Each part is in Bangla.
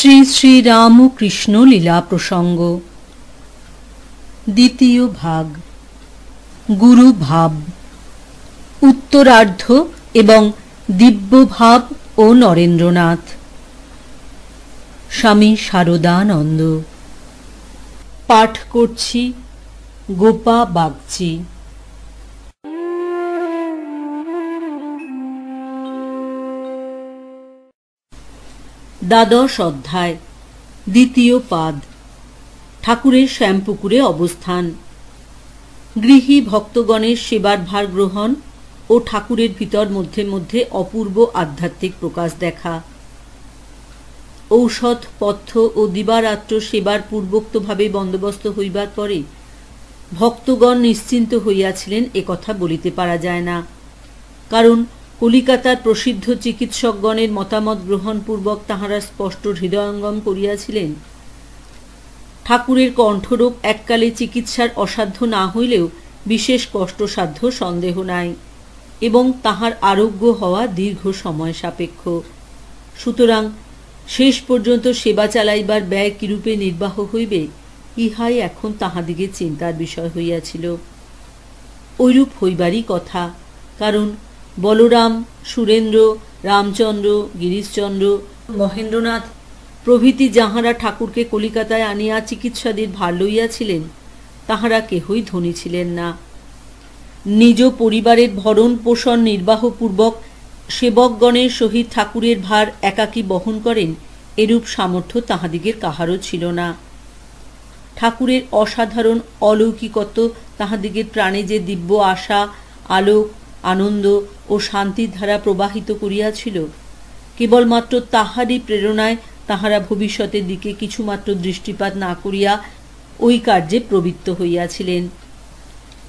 শ্রী শ্রী রামকৃষ্ণ লীলা প্রসঙ্গ দ্বিতীয় ভাগ গুরু ভাব উত্তরার্ধ এবং দিব্য ভাব ও নরেন্দ্রনাথ। স্বামী শারদানন্দ। পাঠ করছি গোপা বাগচি। দ্বাদশ অধ্যায়, দ্বিতীয় পাদ। ঠাকুরের শ্যামপুকুরে অবস্থান, গৃহী ভক্তগণের সেবার ভার গ্রহণ ও ঠাকুরের ভিতর মধ্যে মধ্যে অপূর্ব আধ্যাত্মিক প্রকাশ দেখা। ঔষধ পথ্য ও দিবারাত্র সেবার পূর্বোক্তভাবে বন্দোবস্ত হইবার পরে ভক্তগণ নিশ্চিন্ত হইয়াছিলেন একথা বলিতে পারা যায় না, কারণ কলিকাতার প্রসিদ্ধ চিকিৎসকগণের মতামত গ্রহণপূর্বক তাহারা স্পষ্ট হৃদয়ঙ্গম করিয়াছিলেন ঠাকুরের কণ্ঠরোগ এককালে চিকিৎসার অসাধ্য না হইলেও বিশেষ কষ্টসাধ্য সন্দেহ নাই, এবং তাহার আরোগ্য হওয়া দীর্ঘ সময় সাপেক্ষ। সুতরাং শেষ পর্যন্ত সেবা চালাইবার ব্যয় কিরূপে নির্বাহ হইবে, ইহাই এখন তাহাদিগে চিন্তার বিষয় হইয়াছিল। ঐরূপ হইবারই কথা, কারণ বলরাম, সুরেন্দ্র, রামচন্দ্র, গিরিশচন্দ্র, মহেন্দ্রনাথ প্রভৃতি যাহারা ঠাকুরকে কলিকাতায় আনিয়া চিকিৎসাদির ভার লইয়াছিলেন, তাহারা কেহই ধনী ছিলেন না। নিজ পরিবারের ভরণ পোষণ নির্বাহপূর্বক সেবকগণের সহিত ঠাকুরের ভার একাকী বহন করেন, এরূপ সামর্থ্য তাহাদিগের কাহারও ছিল না। ঠাকুরের অসাধারণ অলৌকিকত্ব তাহাদিগের প্রাণে যে দিব্য আশা, আলোক, আনন্দ ও শান্তির ধারা প্রবাহিত করিয়াছিল, কেবলমাত্র তাহারই প্রেরণায় তাহারা ভবিষ্যতের দিকে কিছুমাত্র দৃষ্টিপাত না করিয়া ওই কার্যে প্রবৃত্ত হইয়াছিলেন।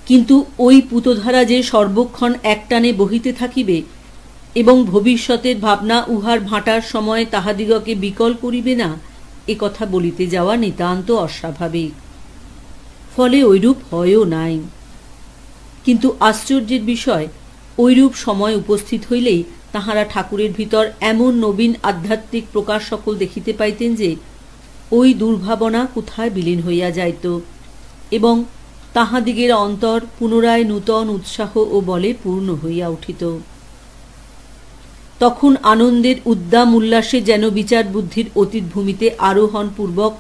কিন্তু ওই পুতধারা যে সর্বক্ষণ একটানে বহিতে থাকিবে এবং ভবিষ্যতের ভাবনা উহার ভাটার সময় তাহাদিগকে বিকল করিবে না, এ কথা বলিতে যাওয়া নিতান্ত অস্বাভাবিক। ফলে ঐরূপ হয়ও নাই। কিন্তু আশ্চর্যের বিষয়, ঐরূপ সময় উপস্থিত হইলেই তাহারা ঠাকুরের ভিতর এমন নবীন আধ্যাত্মিক প্রকাশ সকল দেখিতে পাইতেন যে ওই দুর্ভাবনা কোথায় বিলীন হইয়া যাইত, এবং তাহাদিগের অন্তর পুনরায় নূতন উৎসাহ ও বলে পূর্ণ হইয়া উঠিত। তখন আনন্দের উদ্দাম উল্লাসে যেন বিচার বুদ্ধির অতীত ভূমিতে আরোহণ পূর্বক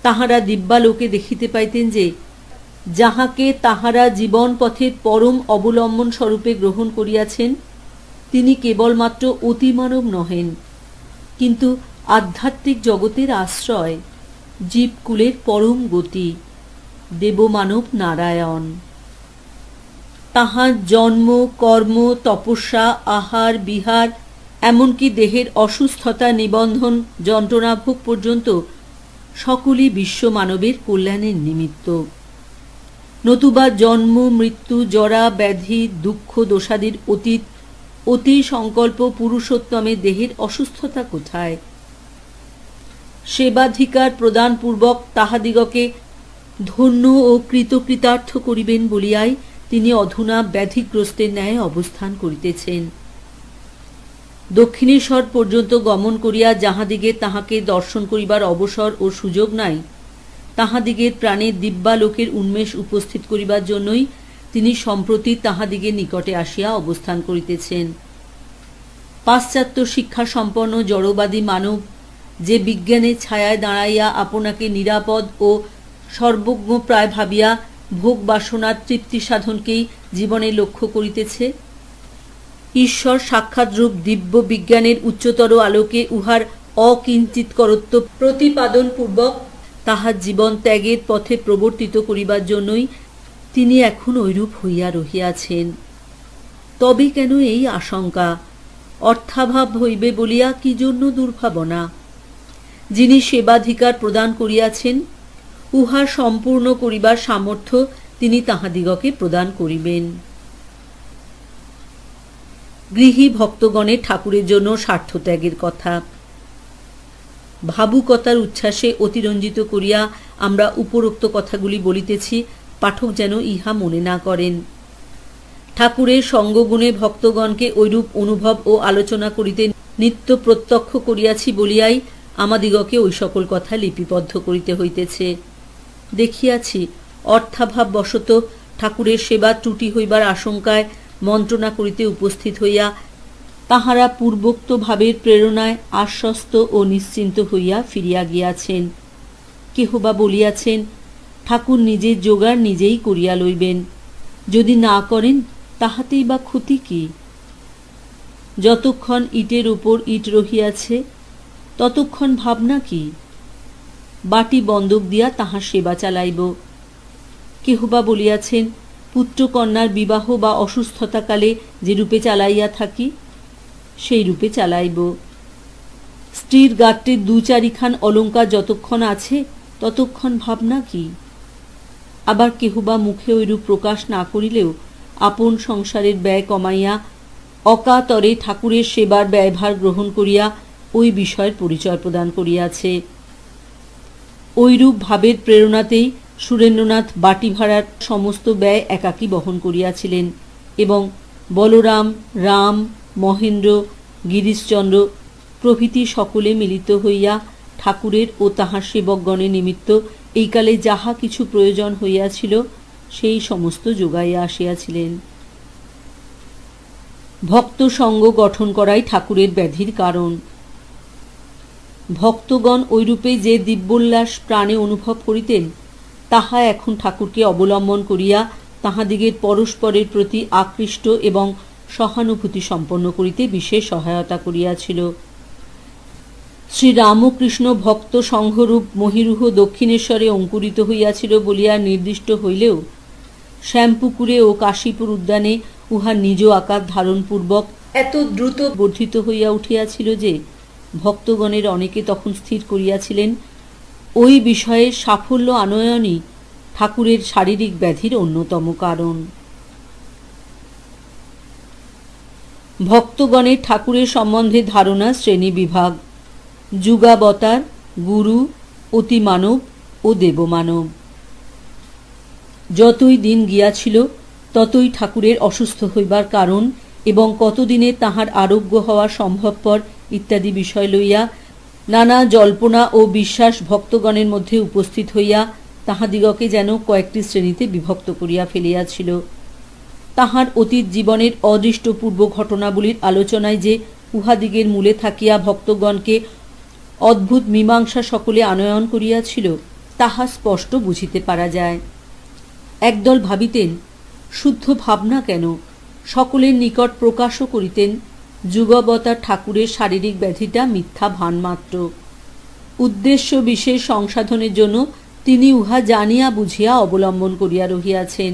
তাহারা দিব্যালোকে দেখিতে পাইতেন যে যাহাকে তাহারা জীবন পথের পরম অবলম্বন স্বরূপে গ্রহণ করিয়াছেন, তিনি কেবলমাত্র অতিমানব নহেন, কিন্তু আধ্যাত্মিক জগতের আশ্রয়, জীবকুলের পরম গতি, দেবমানব নারায়ণ। তাহার জন্ম, কর্ম, তপস্যা, আহার বিহার, এমনকি দেহের অসুস্থতা নিবন্ধন যন্ত্রণাভোগ পর্যন্ত সকলই বিশ্ব মানবের কল্যাণের নিমিত্ত। নতুবা জন্ম, মৃত্যু, জরা, ব্যাধি, দুঃখ, দোষাদির অতীত অতি সংকল্প পুরুষোত্তমে দেহের অসুস্থতা কোথায়? সেবাধিকার প্রদানপূর্বক তাহাদিগকে ধন্য ও কৃতকৃতার্থ করিবেন বলিয়াই তিনি অধুনা ব্যাধিগ্রস্তের ন্যায় অবস্থান করিতেছেন। দক্ষিণেশ্বর পর্যন্ত গমন করিয়া যাহাদিগে তাহাকে দর্শন করিবার অবসর ও সুযোগ নাই, তাহাদিগের প্রাণে দিব্যালোকের উন্মেষ উপস্থিত করিবার জন্যই তিনি সম্প্রতি তাহাদিগের নিকটে আসিয়া অবস্থান করিতেছেন। পাশ্চাত্য শিক্ষা সম্পন্ন জড়বাদী মানব যে বিজ্ঞানের ছায়ায় দাঁড়াইয়া আপনাকে নিরাপদ ও সর্বজ্ঞ প্রায় ভাবিয়া ভোগ বাসনার তৃপ্তি সাধনকেই জীবনে লক্ষ্য করিতেছে, ঈশ্বর সাক্ষাৎরূপ দিব্য বিজ্ঞানের উচ্চতর আলোকে উহার অকিঞ্চিৎকরত্ব প্রতিপাদন পূর্বক তাহার জীবন ত্যাগের পথে প্রবর্তিত করিবার জন্যই তিনি এখন ঐরূপ হইয়া রহিয়াছেন। তবে কেন এই আশঙ্কা? অর্থাভাব হইবে বলিয়া কি জন্য দুর্ভাবনা? যিনি সেবাধিকার প্রদান করিয়াছেন, উহা সম্পূর্ণ করিবার সামর্থ্য তিনি তাহাদিগকে প্রদান করিবেন। গৃহী ভক্তগণের ঠাকুরের জন্য স্বার্থত্যাগের কথা ভাবুকতার উচ্ছ্বাসে অতিরঞ্জিত করিয়া আমরা উপরোক্ত কথাগুলি বলিতেছি, পাঠক যেন ইহা মনে না করেন। ঠাকুরের সঙ্গগুণে ভক্তগণকে ঐরূপ অনুভব ও আলোচনা করিতে নিত্য প্রত্যক্ষ করিয়াছি বলিয়াই আমাদিগকে ওই সকল কথা লিপিবদ্ধ করিতে হইতেছে। দেখিয়াছি অর্থাভাববশত ঠাকুরের সেবা ত্রুটি হইবার আশঙ্কায় মন্ত্রণা করিতে উপস্থিত হইয়া তাহারা পূর্বোক্ত ভাবের প্রেরণায় আশ্বস্ত ও নিশ্চিন্ত হইয়া ফিরিয়া গিয়াছেন। কেহ বা বলিয়াছেন, ঠাকুর নিজের জোগাড় নিজেই করিয়া লইবেন, যদি না করেন তাহাতেই বা ক্ষতি কি? যতক্ষণ ইটের উপর ইট রহিয়াছে ততক্ষণ ভাবনা কি? বাটি বন্দুক দিয়া তাহার সেবা চালাইব। কেহ বা বলিয়াছেন, পুত্রকন্যার বিবাহ বা অসুস্থতাকালে যে রূপে চালাইয়া থাকি সেই রূপে চালাইব। স্ত্রীর গাত্রের 2-4খান অলঙ্কার যতক্ষণ আছে ততক্ষণ ভাবনা কি? আবার কেহ বা মুখে ঐরূপ প্রকাশ না করিলেও আপন সংসারের ব্যয় কমাইয়া অকাতরে ঠাকুরের সেবার ব্যয়ভার গ্রহণ করিয়া ওই বিষয়ের পরিচয় প্রদান করিয়াছে। ঐরূপ ভাবের প্রেরণাতেই সুরেন্দ্রনাথ বাটি ভাড়ার সমস্ত ব্যয় একাকী বহন করিয়াছিলেন এবং বলরাম, রাম, মহেন্দ্র, গিরিশচন্দ্র প্রভৃতি সকলে মিলিত হইয়া ঠাকুরের ও তাহার সেবকগণের নিমিত্ত এই কালে যাহা কিছু প্রয়োজন হইয়াছিল সেই সমস্ত যোগাইয়া আসিয়াছিলেন। ভক্ত সঙ্গ গঠন করাই ঠাকুরের ব্যাধির কারণ। ভক্তগণ ঐরূপে যে দিব্যোল্লাস প্রাণে অনুভব করিতেন তাহা এখন ঠাকুরকে অবলম্বন করিয়া তাহাদিগের পরস্পরের প্রতি আকৃষ্ট এবং সহানুভূতি সম্পন্ন করিতে বিশেষ সহায়তা করিয়াছিল। শ্রীরামকৃষ্ণ ভক্ত সংঘরূপ মহিরুহ দক্ষিণেশ্বরে অঙ্কুরিত হইয়াছিল বলিয়া নির্দিষ্ট হইলেও শ্যামপুকুরে ও কাশীপুর উদ্যানে উহার নিজ আকার ধারণপূর্বক এত দ্রুত বর্ধিত হইয়া উঠিয়াছিল যে ভক্তগণের অনেকে তখন স্থির করিয়াছিলেন ওই বিষয়ে সাফল্য আনয়নই ঠাকুরের শারীরিক ব্যাধির অন্যতম কারণ। ভক্তগণের ঠাকুরের সম্বন্ধে ধারণা শ্রেণী বিভাগ: যুগাবতার, গুরু, অতিমানব ও দেবমানব। যতই দিন গিয়াছিল ততই ঠাকুরের অসুস্থ হইবার কারণ এবং কতদিনে তাহার আরোগ্য হওয়া সম্ভবপর ইত্যাদি বিষয় লইয়া নানা জল্পনা ও বিশ্বাস ভক্তগণের মধ্যে উপস্থিত হইয়া তাহাদিগকে যেন কয়েকটি শ্রেণীতে বিভক্ত করিয়া ফেলিয়াছিল। তাহার অতীত জীবনের অদৃষ্টপূর্ব ঘটনাবলীর আলোচনায় যে উহাদিগের মূলে থাকিয়া ভক্তগণকে অদ্ভুত মীমাংসা সকলে আনয়ন করিয়াছিল তাহা স্পষ্ট বুঝিতে পারা যায়। একদল ভাবিতেন, শুদ্ধ ভাবনা কেন, সকলের নিকট প্রকাশও করিতেন যুগাবতার ঠাকুরের শারীরিক ব্যাধিটা মিথ্যা ভানমাত্র। উদ্দেশ্য বিশেষ সংসাধনের জন্য তিনি উহা জানিয়া বুঝিয়া অবলম্বন করিয়া রহিয়াছেন।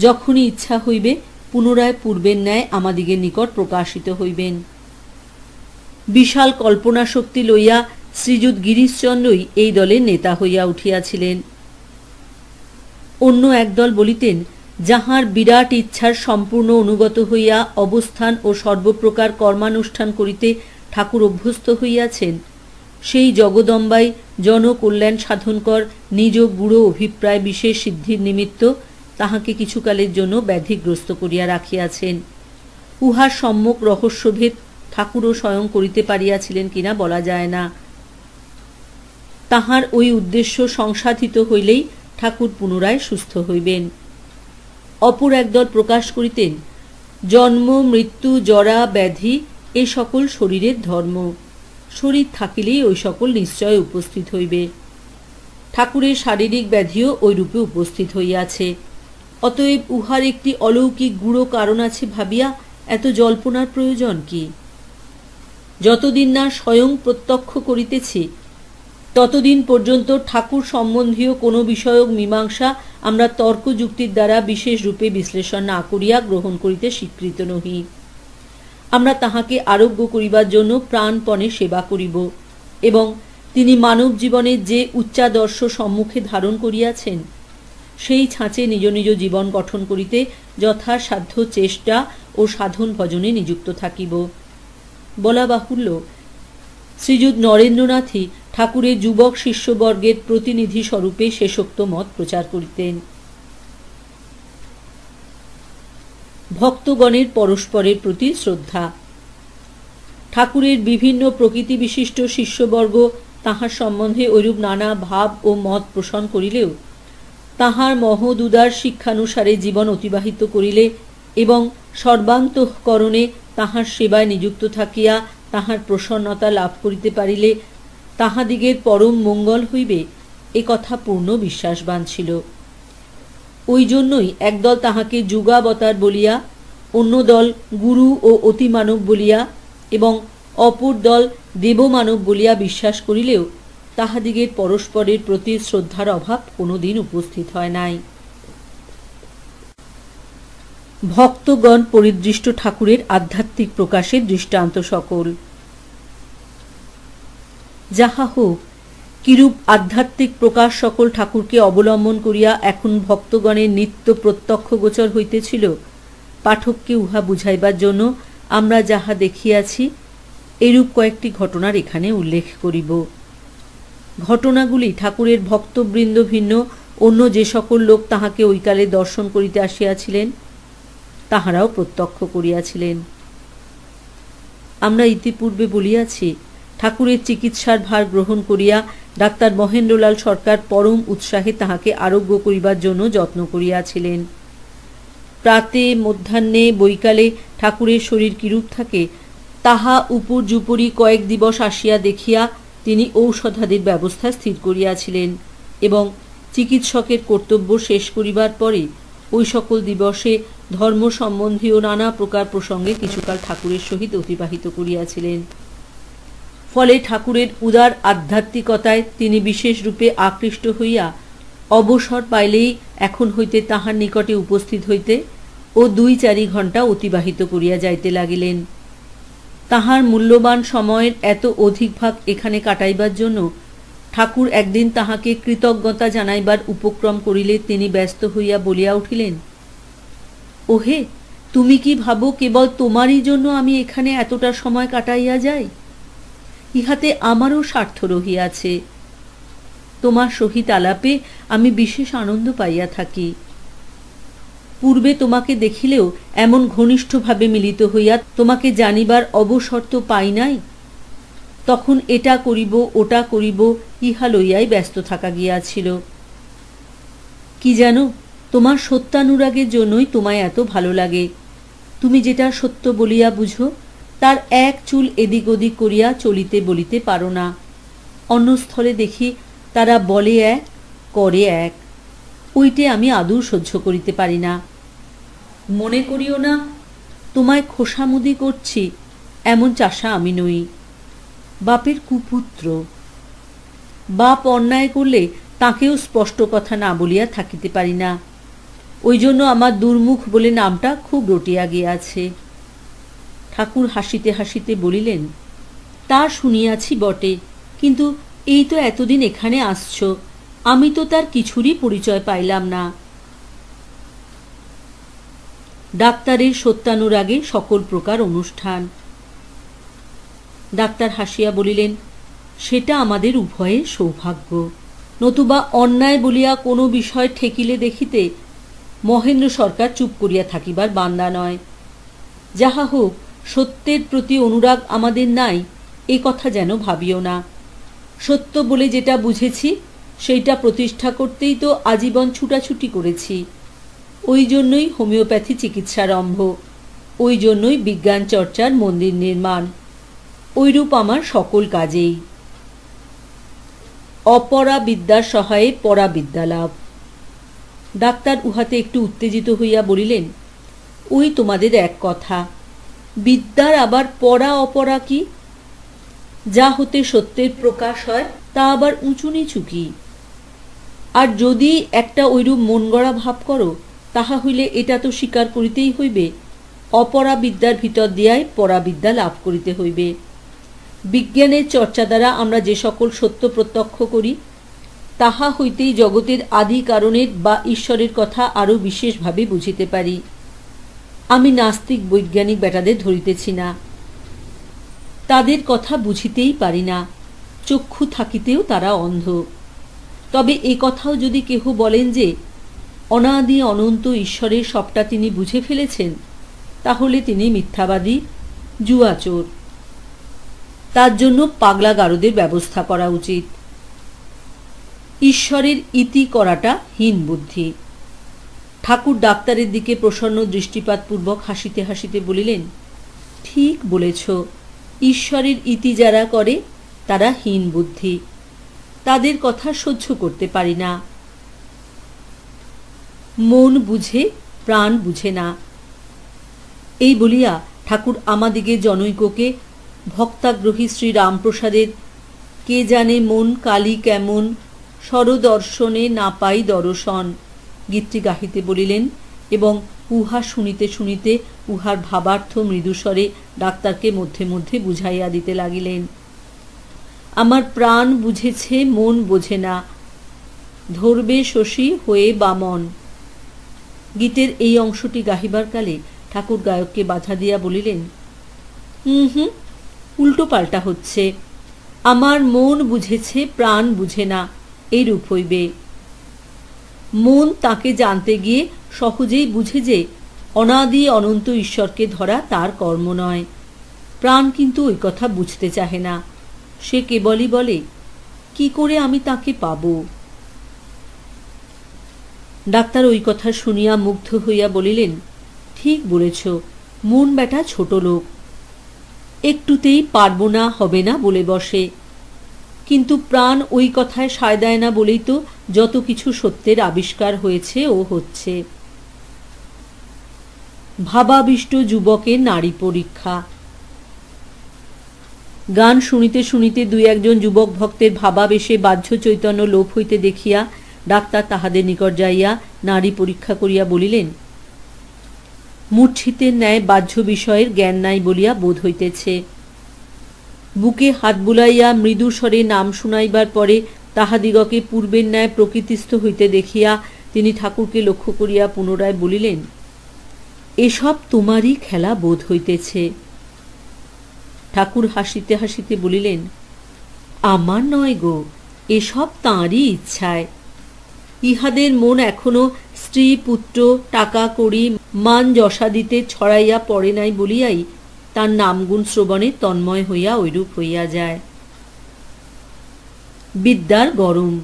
যখনই ইচ্ছা হইবে পুনরায় পূর্বের ন্যায় আমাদিগের নিকট প্রকাশিত হইবেন। বিশাল কল্পনা শক্তি লইয়া শ্রীযুত গিরিশচন্দ্রই এই দলের নেতা হইয়া উঠিয়াছিলেন। অন্য একদল বলিতেন, যাহার বিরাট ইচ্ছার সম্পূর্ণ অনুগত হইয়া অবস্থান ও সর্বপ্রকার কর্মানুষ্ঠান করিতে ঠাকুর অভ্যস্ত হইয়াছেন, সেই জগদম্বাই জনকল্যাণ সাধনকর নিজ গুঢ় অভিপ্রায় বিশেষ সিদ্ধির নিমিত্ত তাহাকে কিছুকালের জন্য ব্যাধিগ্রস্ত করিয়া রাখিয়াছেন। উহার সম্যক রহস্যভেদ ঠাকুরও স্বয়ং করিতে পারিয়াছিলেন কিনা বলা যায় না। তাহার ওই উদ্দেশ্য সংসাধিত হইলেই ঠাকুর পুনরায় সুস্থ হইবেন। অপর একদল প্রকাশ করিতেন, জন্ম, মৃত্যু, জরা, ব্যাধি এ সকল শরীরের ধর্ম, শরীর থাকিলেই ওই সকল নিশ্চয় উপস্থিত হইবে। ঠাকুরের শারীরিক ব্যাধিও ওইরূপে উপস্থিত হইয়াছে, অতএব উহার একটি অলৌকিক গূঢ় কারণ আছে ভাবিয়া এত জল্পনার প্রয়োজন কি? যতদিন না স্বয়ং প্রত্যক্ষ করিতেছি ততদিন পর্যন্ত ঠাকুর সম্বন্ধীয় কোনো বিষয়ক মীমাংসা আমরা তর্ক যুক্তির দ্বারা বিশেষ রূপে বিশ্লেষণ না করিয়া গ্রহণ করিতে স্বীকৃত নহি। আমরা তাহাকে আরোগ্য করিবার জন্য প্রাণপণে সেবা করিব এবং তিনি মানব জীবনের যে উচ্চাদর্শ সম্মুখে ধারণ করিয়াছেন সেই ছাঁচে নিজ নিজ জীবন গঠন করিতে যথাসাধ্য চেষ্টা ও সাধন ভজনে নিযুক্ত থাকিব। বলা বাহুল্য, শ্রীযুত নরেন্দ্রনাথই ঠাকুরের যুবক শিষ্যবর্গের প্রতিনিধি স্বরূপে শেষোক্ত মত প্রচার করিতেন। ভক্তগণের পরস্পরের প্রতি শ্রদ্ধা। ঠাকুরের বিভিন্ন প্রকৃতি বিশিষ্ট শিষ্যবর্গ তাহার সম্বন্ধে ঐরূপ নানা ভাব ও মত পোষণ করিলেও তাহার মহৎ উদার শিক্ষানুসারে জীবন অতিবাহিত করিলে এবং সর্বান্তঃকরণে তাহার সেবায় নিযুক্ত থাকিয়া তাহার প্রসন্নতা লাভ করিতে পারিলে তাহাদিগের পরম মঙ্গল হইবে, এ কথা পূর্ণ বিশ্বাসবান ছিল। ওই জন্যই একদল তাহাকে যুগাবতার বলিয়া, অন্য দল গুরু ও অতিমানব বলিয়া এবং অপর দল দেবমানব বলিয়া বিশ্বাস করিলেও তাহাদিগের পরস্পরের প্রতি শ্রদ্ধার অভাব কোনোদিন উপস্থিত হয় নাই। ভক্তগণ পরিদৃষ্ট ঠাকুরের আধ্যাত্মিক প্রকাশের দৃষ্টান্ত সকল। যাহা হোক, কিরূপ আধ্যাত্মিক প্রকাশ সকল ঠাকুরকে অবলম্বন করিয়া এখন ভক্তগণের নিত্য প্রত্যক্ষ গোচর হইতেছিল, পাঠককে উহা বুঝাইবার জন্য আমরা যাহা দেখিয়াছি এরূপ কয়েকটি ঘটনার এখানে উল্লেখ করিব। ঘটনাগুলি ঠাকুরের ভক্তবৃন্দ ভিন্ন অন্য যে সকল লোক তাহাকে ঐকালে দর্শন করিতে আসিয়াছিলেন তাহারাও প্রত্যক্ষ করিয়াছিলেন। আমরা ইতিপূর্বে বলিয়াছি, ঠাকুরের চিকিৎসার ভার গ্রহণ করিয়া ডাক্তার মহেন্দ্রলাল সরকার পরম উৎসাহে তাহাকে আরোগ্য করিবার জন্য যত্ন করিয়াছিলেন। প্রাতে মধ্যাহ্নে বৈকালে ঠাকুরের শরীর কিরূপ থাকে তাহা উপর্যুপরি কয়েক দিবস আসিয়া দেখিয়া তিনি ঔষধাদির ব্যবস্থা স্থির করিয়াছিলেন এবং চিকিৎসকের কর্তব্য শেষ করিবার পরে ওই সকল দিবসে ধর্ম সম্বন্ধীয় নানা প্রকার প্রসঙ্গে কিছুকাল ঠাকুরের সহিত অতিবাহিত করিয়াছিলেন। ফলে ঠাকুরের উদার আধ্যাত্মিকতায় তিনি বিশেষ রূপে আকৃষ্ট হইয়া অবসর পাইলেই এখন হইতে তাহার নিকটে উপস্থিত হইতে ও 2-4 ঘণ্টা অতিবাহিত করিয়া যাইতে লাগিলেন। তাহার মূল্যবান সময়ের এত অধিক ভাগ এখানে কাটাইবার জন্য ঠাকুর একদিন তাহাকে কৃতজ্ঞতা জানাইবার উপক্রম করিলে তিনি ব্যস্ত হইয়া বলিয়া উঠিলেন, ওহে, তুমি কি ভাবো কেবল তোমারই জন্য আমি এখানে এতটা সময় কাটাইয়া যাই? ইহাতে আমারও স্বার্থ রহিয়াছে। তোমার সহিত আলাপে আমি বিশেষ আনন্দ পাইয়া থাকি। পূর্বে তোমাকে দেখিলেও এমন ঘনিষ্ঠভাবে মিলিত হইয়া তোমাকে জানিবার অবসর তো পাই নাই। তখন এটা করিব ওটা করিব ইহা লইয়াই ব্যস্ত থাকা গিয়াছিল। কি জানো, তোমার সত্যানুরাগের জন্যই তোমায় এত ভালো লাগে। তুমি যেটা সত্য বলিয়া বুঝো তার এক চুল এদিক ওদিক করিয়া চলিতে বলিতে পারো না। অন্য স্থলে দেখি তারা বলে এক, করে এক। ওইটে আমি আদৌ সহ্য করিতে পারি না। মনে করিও না তোমায় খোসামুদি করছি, এমন চাষা আমি নই। বাপের কুপুত্র। বাপ অন্যায় করলে তাকেও স্পষ্ট কথা না বলিয়া থাকিতে পারি না। ওই জন্য আমার দুর্মুখ বলে নামটা খুব রটিয়া গিয়াছে। ঠাকুর হাসিতে হাসিতে বলিলেন, তা শুনিয়াছি বটে, কিন্তু এই তো এতদিন এখানে আসছ, আমি তো তার কিছুরই পরিচয় পাইলাম না। ডাক্তারের সত্যানুরাগে সকল প্রকার অনুষ্ঠান। ডাক্তার হাসিয়া বলিলেন, সেটা আমাদের উভয়ের সৌভাগ্য। নতুবা অন্যায় বলিয়া কোনো বিষয় ঠেকিলে দেখিতে মহেন্দ্র সরকার চুপ করিয়া থাকিবার বান্দা নয়। যাহা হোক, সত্যের প্রতি অনুরাগ আমাদের নাই এ কথা যেন ভাবিও না। সত্য বলে যেটা বুঝেছি সেইটা প্রতিষ্ঠা করতেই তো আজীবন ছুটাছুটি করেছি। ওই জন্যই হোমিওপ্যাথি চিকিৎসারম্ভ, ওই জন্যই বিজ্ঞান চর্চার মন্দির নির্মাণ, ওইরূপ আমার সকল কাজেই। অপরা বিদ্যার সহায়ে পরা বিদ্যা লাভ। ডাক্তার উহাতে একটু উত্তেজিত হইয়া বলিলেন, ওই তোমাদের এক কথা, বিদ্যার আবার পরা অপরা কি? যা হতে সত্যের প্রকাশ হয় তা আবার উঁচু নিচু কি? আর যদি একটা ঐরূপ মন গড়া ভাব করো, তাহা হইলে এটা তো স্বীকার করিতেই হইবে অপরা বিদ্যার ভিতর দিয়াই পরাবিদ্যা লাভ করিতে হইবে। বিজ্ঞানের চর্চা দ্বারা আমরা যে সকল সত্য প্রত্যক্ষ করি তাহা হইতেই জগতের আদি কারণের বা ঈশ্বরের কথা আরও বিশেষভাবে বুঝিতে পারি। আমি নাস্তিক বৈজ্ঞানিক বেটাদের ধরিতেছি না, তাদের কথা বুঝিতেই পারি না, চক্ষু থাকিতেও তারা অন্ধ। তবে এ কথাও যদি কেহ বলেন যে অনাদি অনন্ত ঈশ্বরের সবটা তিনি বুঝে ফেলেছেন, তাহলে তিনি মিথ্যাবাদী, জুয়াচোর। তার জন্য পাগলাগারদের ব্যবস্থা করা উচিত। ঈশ্বরের ইতি করাটা হীন বুদ্ধি। ঠাকুর ডাক্তারের দিকে প্রসন্ন দৃষ্টিপাতপূর্বক হাসিতে হাসিতে বলিলেন, ঠিক বলেছ, ঈশ্বরের ইতি যারা করে তারা হীন বুদ্ধি, তাদের কথা সহ্য করতে পারি না। মন বুঝে, প্রাণ বুঝে না। এই বলিয়া ঠাকুর আমাদিগে জনৈককে ভক্তাগ্রহী শ্রী রামপ্রসাদের কে জানে মন কালী কেমন স্বরদর্শনে না পাই দর্শন গীতটি গাহিতে বলিলেন এবং উহা শুনিতে শুনিতে উহার ভাবার্থ মৃদুস্বরে ডাক্তারকে মধ্যে মধ্যে বুঝাইয়া দিতে লাগিলেন। আমার প্রাণ বুঝেছে, মন বোঝে না, ধরবে শশী হয়ে বামন। গীতের এই অংশটি গাহিবার কালে ঠাকুর গায়ককে বাধা দিয়া বলিলেন, উল্টো পাল্টা হচ্ছে। আমার মন বুঝেছে, প্রাণ বুঝে না, এইরূপ হইবে। মন তাকে জানতে গিয়ে সহজেই বুঝে যে অনাদি অনন্ত ঈশ্বরকে ধরা তার কর্ম নয়। প্রাণ কিন্তু ওই কথা বুঝতে চাহে না, সে কেবলই বলে, কি করে আমি তাকে পাব। ডাক্তার ওই কথা শুনিয়া মুগ্ধ হইয়া বলিলেন, ঠিক বলেছ, মন বেটা ছোট লোক, একটুতেই পারব না, হবে না বলে বসে। কিন্তু প্রাণ ওই কথায় সায় দেয় না বলেই তো যত কিছু সত্যের আবিষ্কার হয়েছে ও হচ্ছে। ভাবাবিষ্ট যুবকের নারী পরীক্ষা। গান শুনিতে শুনিতে দুই একজন যুবক ভক্তের ভাবাবেশে বাহ্য চৈতন্য লোপ হইতে দেখিয়া ডাক্তার তাহাদের নিকট যাইয়া নারী পরীক্ষা করিয়া বলিলেন, মূর্ছিতের ন্যায় বাহ্য বিষয়ের জ্ঞান নাই বলিয়া বোধ হইতেছে। বুকে হাত বুলাইয়া মৃদু স্বরে নাম শুনাইবার পরে তাহাদিগকে পূর্বের ন্যায় প্রকৃতিস্থ হইতে দেখিয়া তিনি ঠাকুরকে লক্ষ্য করিয়া পুনরায় বলিলেন, এসব তোমারই খেলা বোধ হইতেছে। ঠাকুর হাসিতে হাসিতে বলিলেন, আমার নয় গো, এসব তাঁরই ইচ্ছায়। ইহাদের মন এখনো স্ত্রী পুত্র টাকা কড়ি মান যশাদিতে ছড়াইয়া পড়ে নাই বলিয়াই তার নামগুণ শ্রবণে তন্ময় হইয়া ঐরূপ হইয়া যায়। বিদ্যার গরম।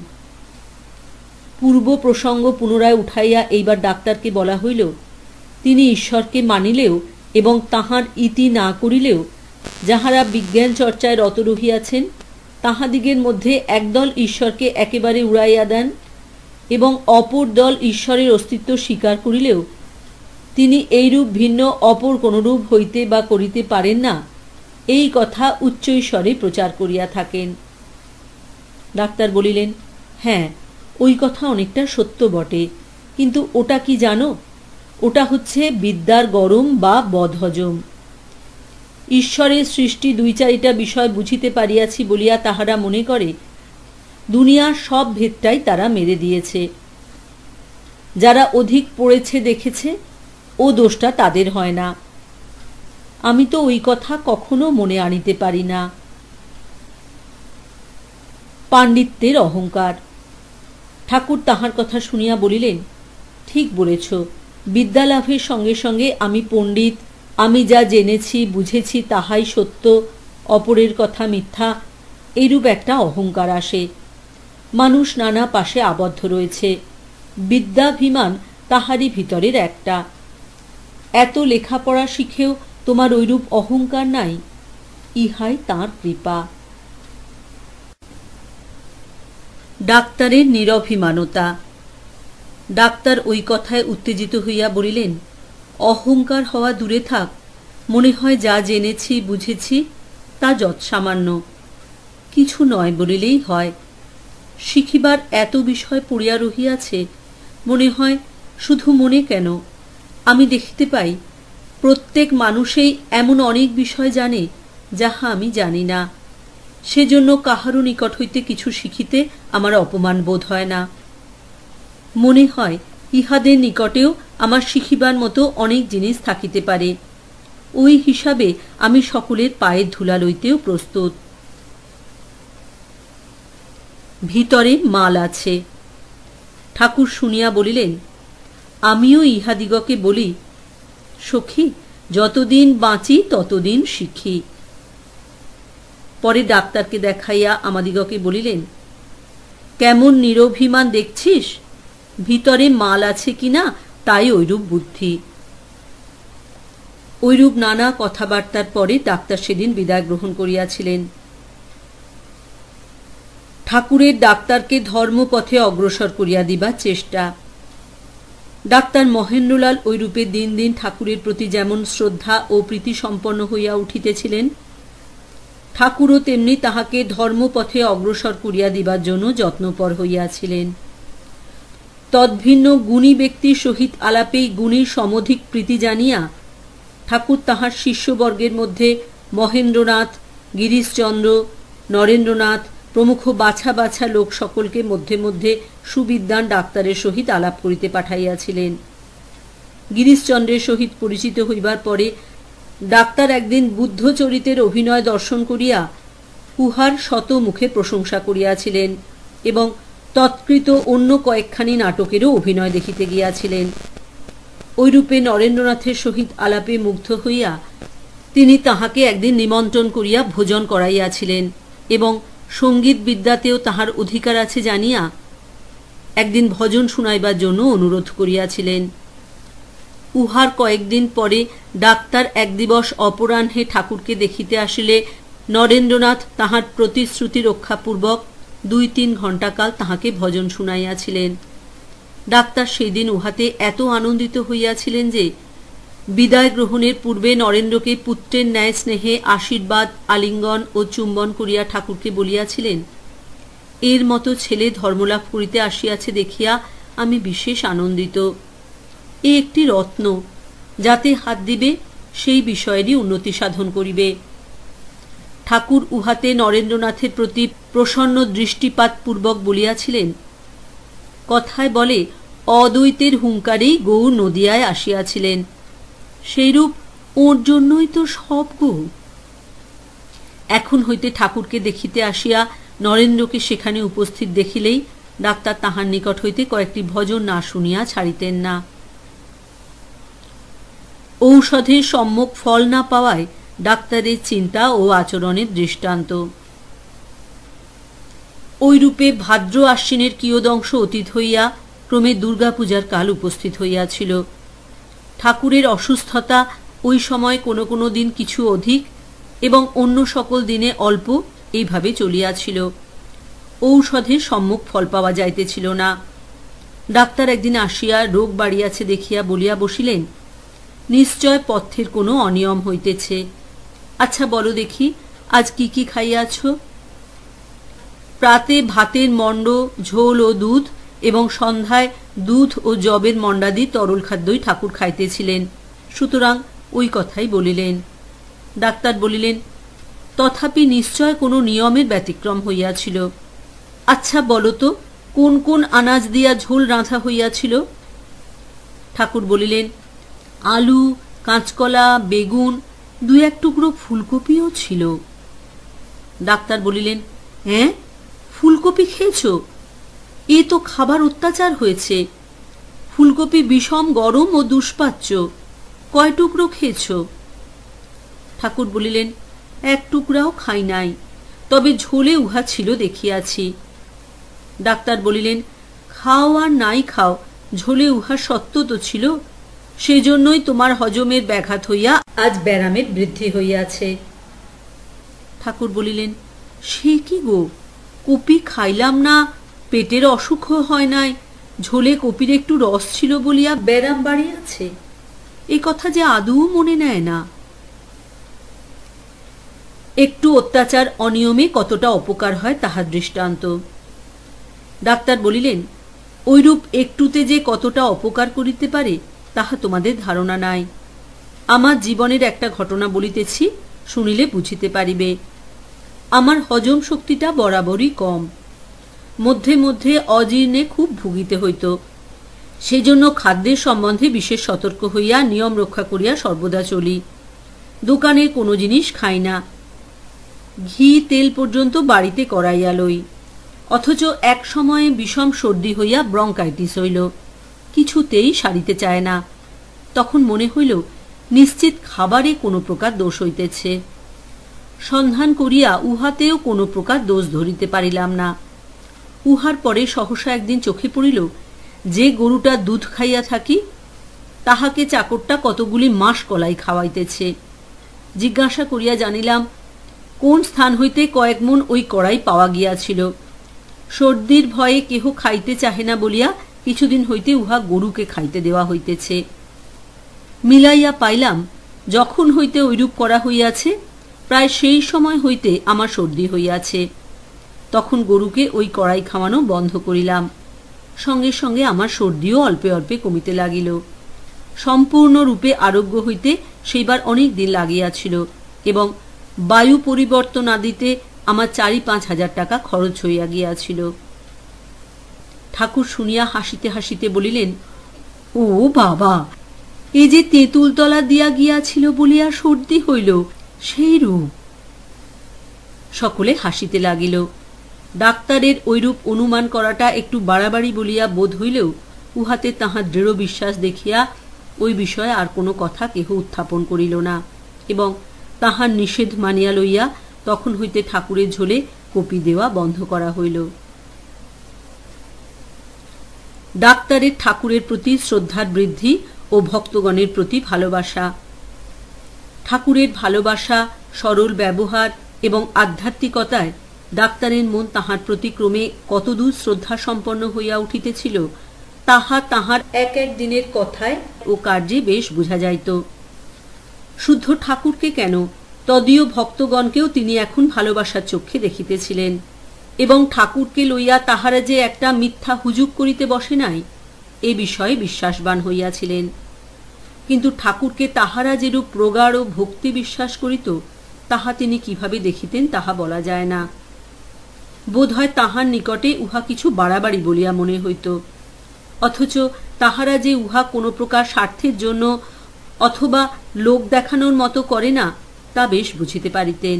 পূর্ব প্রসঙ্গ পুনরায় উঠাইয়া এইবার ডাক্তারকে বলা হইল, তিনি ঈশ্বরকে মানিলেও এবং তাহার ইতি না করিলেও যাহারা বিজ্ঞান চর্চায় রত রহিয়াছেন তাহাদিগের মধ্যে একদল ঈশ্বরকে একেবারে উড়াইয়া দেন এবং অপর দল ঈশ্বরের অস্তিত্ব স্বীকার করিলেও তিনি এইরূপ ভিন্ন অপর কোনরূপ হইতে বা করিতে পারেন না, এই কথা উচ্চৈস্বরে প্রচার করিয়া থাকেন। ডাক্তার বলিলেন, হ্যাঁ, ওই কথা অনেকটা সত্য বটে, কিন্তু ওটা কি জানো? ওটা হচ্ছে বিদ্যার গরম বা বদহজম। ঈশ্বরের সৃষ্টি দুই চারিটা বিষয় বুঝিতে পারিয়াছি বলিয়া তাহারা মনে করে দুনিয়ার সব ভেদটাই তারা মেরে দিয়েছে। যারা অধিক পড়েছে দেখেছে, ও দোষটা তাদের হয় না। আমি তো ওই কথা কখনো মনে আনিতে পারি না। পাণ্ডিত্যের অহংকার। ঠাকুর তাহার কথা শুনিয়া বলিলেন, ঠিক বলেছ, বিদ্যালাভের সঙ্গে সঙ্গে আমি পণ্ডিত, আমি যা জেনেছি বুঝেছি তাহাই সত্য, অপরের কথা মিথ্যা, এইরূপ একটা অহংকার আসে। মানুষ নানা পাশে আবদ্ধ রয়েছে, বিদ্যাভিমান তাহারই ভিতরের একটা। এত লেখাপড়া শিখেও তোমার ঐরূপ অহংকার নাই, ইহাই তাঁর কৃপা। ডাক্তারের নিরভিমানতা। ডাক্তার ওই কথায় উত্তেজিত হইয়া বলিলেন, অহংকার হওয়া দূরে থাক, মনে হয় যা জেনেছি বুঝেছি তা যৎসামান্য, কিছু নয় বলিলেই হয়। শিখিবার এত বিষয় পড়িয়া রহিয়াছে, মনে হয় শুধু মনে কেন, আমি দেখিতে পাই প্রত্যেক মানুষেই এমন অনেক বিষয় জানে যাহা আমি জানি না। সেজন্য কাহারও নিকট হইতে কিছু শিখিতে আমার অপমান বোধ হয় না। মনে হয় ইহাদের নিকটেও আমার শিখিবার মতো অনেক জিনিস থাকিতে পারে। ওই হিসাবে আমি সকলের পায়ের ধুলা লইতেও প্রস্তুত। ভিতরে মাল আছে। ঠাকুর শুনিয়া বলিলেন, আমিও ইহাদিগকে বলি, সখী, যতদিন বাঁচি ততদিন শিখি। পরে ডাক্তারকে দেখাইয়া আমাদিগকে বলিলেন, কেমন নিরভিমান দেখছিস, ভিতরে মাল আছে কিনা তাই ঐরূপ বুদ্ধি। ঐরূপ নানা কথাবার্তার পরে ডাক্তার সেদিন বিদায় গ্রহণ করিয়াছিলেন। ঠাকুরের ডাক্তারকে ধর্মপথে অগ্রসর করিয়া দিবার চেষ্টা। ডাক্তার মহেন্দ্রলাল ঐরূপে দিন দিন ঠাকুরের প্রতি যেমন শ্রদ্ধা ও প্রীতি সম্পন্ন হইয়া উঠিতেছিলেন, ঠাকুরও তেমনি তাহাকে ধর্মপথে অগ্রসর করিয়া দিবার জন্য যত্নপর হইয়াছিলেন। তদ্ভিন্ন গুণী ব্যক্তির সহিত আলাপেই গুণীর সমধিক প্রীতি জানিয়া ঠাকুর তাহার শিষ্যবর্গের মধ্যে মহেন্দ্রনাথ, গিরিশচন্দ্র, নরেন্দ্রনাথ প্রমুখ বাছা বাছা লোক সকলকে মধ্যে মধ্যে সুবিদ্বান ডাক্তারের সহিত আলাপ করিতে পাঠাইয়াছিলেন। গিরিশচন্দ্রের সহিত পরিচিত হইবার পরে ডাক্তার একদিন বুদ্ধচরিতের অভিনয় দর্শন করিয়া উহার শত মুখে প্রশংসা করিয়াছিলেন এবং তৎকৃত অন্য কয়েকখানি নাটকেরও অভিনয় দেখিতে গিয়াছিলেন। ঐরূপে নরেন্দ্রনাথের সহিত আলাপে মুগ্ধ হইয়া তিনি তাহাকে একদিন নিমন্ত্রণ করিয়া ভোজন করাইয়াছিলেন এবং সঙ্গীত বিদ্যাতেও তাহার অধিকার আছে জানিয়া একদিন ভজন শুনাইবার জন্য অনুরোধ করিয়াছিলেন। উহার কয়েকদিন পরে ডাক্তার এক দিবস অপরাহ্নে ঠাকুরকে দেখিতে আসিলে নরেন্দ্রনাথ তাহার প্রতিশ্রুতি রক্ষাপূর্বক 2-3 ঘণ্টাকাল তাহাকে ভজন শুনাইয়াছিলেন। ডাক্তার সেদিন উহাতে এত আনন্দিত হইয়াছিলেন যে বিদায় গ্রহণের পূর্বে নরেন্দ্রকে পুত্রের ন্যায় স্নেহে আশীর্বাদ, আলিঙ্গন ও চুম্বন করিয়া ঠাকুরকে বলিয়াছিলেন, এর মতো ছেলে ধর্মলাভ করিতে আসিয়াছে দেখিয়া আমি বিশেষ আনন্দিত। এ একটি রত্ন, যাতে হাত দিবে সেই বিষয়েরই উন্নতি সাধন করিবে। ঠাকুর উহাতে নরেন্দ্রনাথের প্রতি প্রসন্ন দৃষ্টিপাত পূর্বক বলিয়াছিলেন, কথায় বলে অদ্বৈতের হুঙ্কারেই গৌর নদিয়ায় আসিয়াছিলেন, সেইরূপ ওর জন্যই তো সব গো। এখন হইতে ঠাকুরকে দেখিতে আসিয়া নরেন্দ্রকে সেখানে উপস্থিত দেখিলেই ডাক্তার তাহার নিকট হইতে কয়েকটি ভজন না শুনিয়া ছাড়িতেন না। ঔষধের সম্যক ফল না পাওয়ায় ডাক্তারের চিন্তা ও আচরণের দৃষ্টান্ত। ঐরূপে ভাদ্র আশ্বিনের কিয়দংশ অতীত হইয়া ক্রমে দুর্গাপূজার কাল উপস্থিত হইয়াছিল। ঠাকুরের অসুস্থতা ওই সময় কোনো কোনো দিন কিছু অধিক এবং অন্য সকল দিনে অল্প এইভাবে চলিয়াছিল। ঔষধের সম্যক ফল পাওয়া যাইতেছিল না। ডাক্তার একদিন আসিয়া রোগ বাড়িয়াছে দেখিয়া বলিয়া বসিলেন, নিশ্চয় পথ্যের কোনো অনিয়ম হইতেছে। আচ্ছা বলো দেখি, আজ কি কি খাইয়াছ? প্রাতে ভাতের মণ্ড, ঝোল ও দুধ এবং সন্ধ্যায় দুধ ও জবের মণ্ডাদি তরল খাদ্যই ঠাকুর খাইতেছিলেন, সুতরাং ওই কথাই বলিলেন। ডাক্তার বলিলেন, তথাপি নিশ্চয় কোনো নিয়মের ব্যতিক্রম হইয়াছিল। আচ্ছা বলো তো, কোন কোন আনাজ দিয়া ঝোল রাঁধা হইয়াছিল? ঠাকুর বলিলেন, আলু, কাঁচকলা, বেগুন, 2-1 টুকরো ফুলকপিও ছিল। ডাক্তার বলিলেন, হ্যাঁ, ফুলকপি খেয়েছ? এ তো খাবার অত্যাচার হয়েছে। ফুলকপি বিষম গরম ও দুষ্পাচ্য। কয় টুকরো খেয়েছ? ঠাকুর বলিলেন, 1 টুকরাও খাই নাই, তবে ঝোলে উহা ছিল দেখিয়াছি। ডাক্তার বলিলেন, খাও আর নাই খাও, ঝোলে উহা সত্য তো ছিল, সেজন্যই তোমার হজমের ব্যাঘাত হইয়া আজ ব্যারামের বৃদ্ধি হইয়াছে। ঠাকুর বলিলেন, সে কি গো, কপি খাইলাম না, পেটের অসুখ হয় নাই, ঝোলে কপির একটু রস ছিল বলিয়া ব্যারাম বাড়িয়াছে, এ কথা যে আদৌ মনে নেয় না। একটু অত্যাচার অনিয়মে কতটা অপকার হয় তাহার দৃষ্টান্ত। ডাক্তার বলিলেন, ঐরূপ একটুতে যে কতটা অপকার করিতে পারে তাহা তোমাদের ধারণা নাই। আমার জীবনের একটা ঘটনা বলিতেছি, শুনিলে বুঝিতে পারিবে। আমার হজম শক্তিটা বরাবরই কম, মধ্যে মধ্যে অজীর্ণে খুব ভুগিতে হইত। সেজন্য খাদ্যের সম্বন্ধে বিশেষ সতর্ক হইয়া নিয়ম রক্ষা করিয়া সর্বদা চলি। দোকানের কোনো জিনিস খাই না, ঘি তেল পর্যন্ত বাড়িতে করাইয়া লই। অথচ এক সময়ে বিষম সর্দি হইয়া ব্রঙ্কাইটিস হইল, কিছুতেই সারিতে চায় না। তখন মনে হইল নিশ্চিত খাবারে কোনো প্রকার দোষ হইতেছে। সন্ধান করিয়া উহাতেও কোনো প্রকার দোষ ধরিতে পারিলাম না। উহার পরে সহসা একদিন চোখে পড়িল, যে গরুটা দুধ খাইয়া থাকি তাহাকে চাকরটা কতগুলি মাস কলাই খাওয়াইতেছে। জিজ্ঞাসা করিয়া জানিলাম কোন স্থান হইতে কয়েক মণ ওই কড়াই পাওয়া গিয়াছিল। সর্দির ভয়ে কেহ খাইতে চাহে না বলিয়া কিছুদিন হইতে উহা গরুকে খাইতে দেওয়া হইতেছে। মিলাইয়া পাইলাম, যখন হইতে ঐরূপ করা হইয়াছে প্রায় সেই সময় হইতে আমার সর্দি হইয়াছে। তখন গরুকে ওই কড়াই খাওয়ানো বন্ধ করিলাম। সঙ্গে সঙ্গে আমার সর্দিও অল্পে অল্পে কমিতে লাগিল। সম্পূর্ণরূপে আরোগ্য হইতে সেইবার অনেক দিন লাগিয়াছিল এবং বায়ু পরিবর্তন আদিতে আমার 4-5 হাজার টাকা খরচ হইয়া গিয়াছিল। ঠাকুর শুনিয়া হাসিতে হাসিতে বলিলেন, ও বাবা, এ যে তেঁতুলতলা দিয়া গিয়াছিল বলিয়া সর্দি হইল, সেই রূপ। সকলে হাসিতে লাগিল। ডাক্তারের ঐরূপ অনুমান করাটা একটু বাড়াবাড়ি বলিয়া বোধ হইলেও উহাতে তাহার দৃঢ় বিশ্বাস দেখিয়া ওই বিষয়ে আর কোনো কথা কেহ উত্থাপন করিল না এবং তাহার নিষেধ মানিয়া লইয়া তখন হইতে ঠাকুরের ঝোলে কপি দেওয়া বন্ধ করা হইল। ডাক্তারের ঠাকুরের প্রতি শ্রদ্ধার বৃদ্ধি ও ভক্তগণের প্রতি ভালোবাসা। ঠাকুরের ভালোবাসা, সরল ব্যবহার এবং আধ্যাত্মিকতায় ডাক্তারের মন তাহার প্রতি ক্রমে কতদূর শ্রদ্ধা সম্পন্ন হইয়া উঠিতেছিল তাহা তাহার এক এক দিনের কথায় ও কার্যে বেশ বোঝা যাইত। শুদ্ধ ঠাকুরকে কেন, তদীয় ভক্তগণকেও তিনি এখন ভালোবাসার চক্ষে দেখিতেছিলেন এবং ঠাকুরকে লইয়া তাহারা যে একটা মিথ্যা হুজুগ করিতে বসে নাই এ বিষয়ে বিশ্বাসবান হইয়াছিলেন। কিন্তু ঠাকুরকে তাহারা যেরূপ প্রগাঢ় ভক্তি বিশ্বাস করিত তাহা তিনি কিভাবে দেখিতেন তাহা বলা যায় না। বোধ হয় তাহার নিকটে উহা কিছু বাড়াবাড়ি বলিয়া মনে হইত, অথচ তাহারা যে উহা কোনো প্রকার স্বার্থের জন্য অথবা লোক দেখানোর মতো করে না তা বেশ বুঝিতে পারিতেন।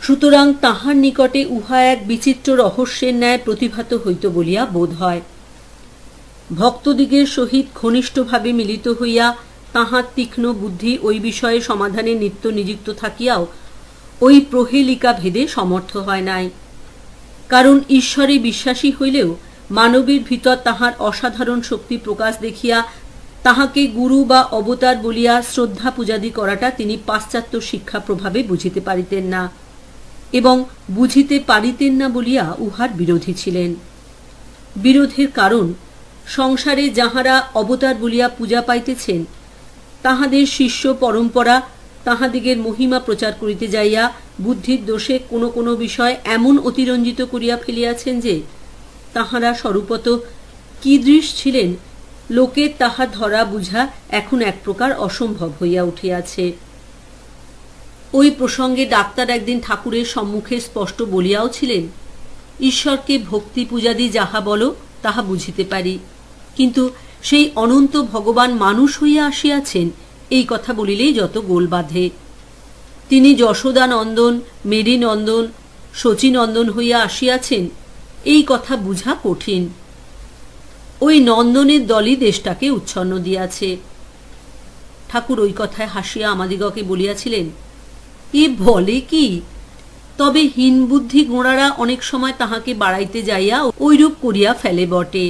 সুতরাং তাহার নিকটে উহা এক বিচিত্র রহস্যের ন্যায় প্রতিভাত হইত বলিয়া বোধ হয়। ভক্তদিগের সহিত ঘনিষ্ঠভাবে মিলিত হইয়া তাহার তীক্ষ্ণ বুদ্ধি ওই বিষয়ে সমাধানে নিত্য নিযুক্ত থাকিয়াও ওই প্রহেলিকা ভেদে সমর্থ হয় নাই। কারণ ঈশ্বরে বিশ্বাসী হইলেও মানবের ভিতর তাহার অসাধারণ শক্তি প্রকাশ দেখিয়া তাহাকে গুরু বা অবতার বলিয়া শ্রদ্ধা পূজাদি করাটা তিনি পাশ্চাত্য শিক্ষা প্রভাবে বুঝিতে পারিতেন না এবং বুঝিতে পারিতেন না বলিয়া উহার বিরোধী ছিলেন। বিরোধের কারণ, সংসারে যাহারা অবতার বলিয়া পূজা পাইতেছেন তাহাদের শিষ্য পরম্পরা তাহাদিগের মহিমা প্রচার করিতে যাইয়া বুদ্ধির দোষে কোনো কোনো বিষয় এমন অতিরঞ্জিত করিয়া ফেলিয়াছেন যে তাহারা স্বরূপত কীদৃশ ছিলেন লোকে তাহা ধরা বুঝা এখন এক প্রকার অসম্ভব হইয়া উঠিয়াছে। ওই প্রসঙ্গে ডাক্তার একদিন ঠাকুরের সম্মুখে স্পষ্ট বলিয়াও ছিলেন, ঈশ্বরকে ভক্তি পূজাদি যাহা বলো তাহা বুঝিতে পারি, কিন্তু সেই অনন্ত ভগবান মানুষ হইয়া আসিয়াছেন এই কথা বলিলেই যত গোল বাঁধে। তিনি যশোদানন্দন, মেরিনন্দন, শচীনন্দন হইয়া আসিয়াছেন এই কথা বুঝা কঠিন। ওই নন্দনের দলই দেশটাকে উচ্ছন্ন দিয়াছে। ঠাকুর ওই কথায় হাসিয়া আমাদিগকে বলিয়াছিলেন, এ বলে কি? তবে হীন বুদ্ধি গোঁড়ারা অনেক সময় তাহাকে বাড়াইতে যাইয়া ঐরূপ করিয়া ফেলে বটে।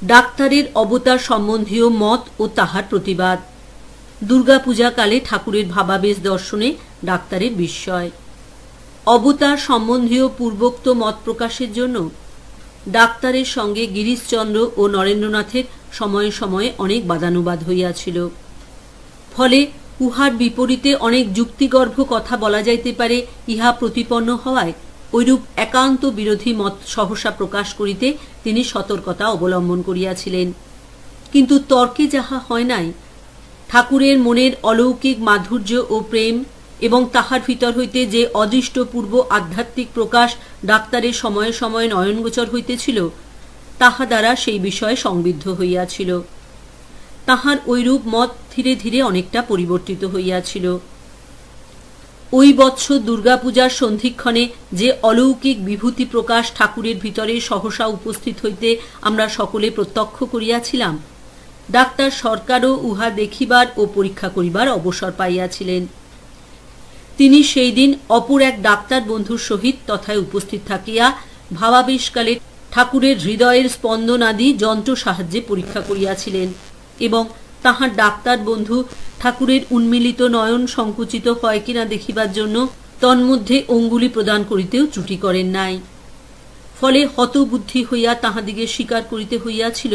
ডাক্তারের অবতার সম্বন্ধীয় মত ও তাহার প্রতিবাদ। দুর্গাপূজাকালে ঠাকুরের ভাবাবেশ দর্শনে ডাক্তারের বিস্ময়। অবতার সম্বন্ধীয় পূর্বোক্ত মত প্রকাশের জন্য ডাক্তারের সঙ্গে গিরিশচন্দ্র ও নরেন্দ্রনাথের সময়ে সময়ে অনেক বাদানুবাদ হইয়াছিল। ফলে উহার বিপরীতে অনেক যুক্তিগর্ভ কথা বলা যাইতে পারে ইহা প্রতিপন্ন হওয়ায় ঐরূপ একান্ত বিরোধী মত সহসা প্রকাশ করিতে তিনি সতর্কতা অবলম্বন করিয়াছিলেন। কিন্তু তর্কে যাহা হয় নাই, ঠাকুরের মনের অলৌকিক মাধুর্য ও প্রেম এবং তাহার ভিতর হইতে যে অদৃষ্টপূর্ব আধ্যাত্মিক প্রকাশ ডাক্তারের সময়ে সময়ে নয়নগোচর হইতেছিল তাহা দ্বারা সেই বিষয়ে সংবিদ্ধ হইয়াছিল। তাহার ঐরূপ মত ধীরে ধীরে অনেকটা পরিবর্তিত হইয়াছিল। ওই বৎসর দুর্গাপূজার সন্ধিক্ষণে যে অলৌকিক বিভূতি প্রকাশ ঠাকুরের ভিতরে সহসা উপস্থিত হইতে আমরা সকলে প্রত্যক্ষ করিয়াছিলাম, ডাক্তার সরকারও উহা দেখিবার ও পরীক্ষা করিবার অবসর পাইয়াছিলেন। তিনি সেই দিন অপর এক ডাক্তার বন্ধুর সহিত তথায় উপস্থিত থাকিয়া ভাবাবেশকালে ঠাকুরের হৃদয়ের স্পন্দনাদি যন্ত্র সাহায্যে পরীক্ষা করিয়াছিলেন এবং তাহার ডাক্তার বন্ধু ঠাকুরের উন্মিলিত নয়ন সংকুচিত হয় কিনা দেখিবার জন্য তন্মধ্যে অঙ্গুলি প্রদান করিতেও ত্রুটি করেন নাই। ফলে হতবুদ্ধি হইয়া তাহাদিগে স্বীকার করিতে হইয়াছিল,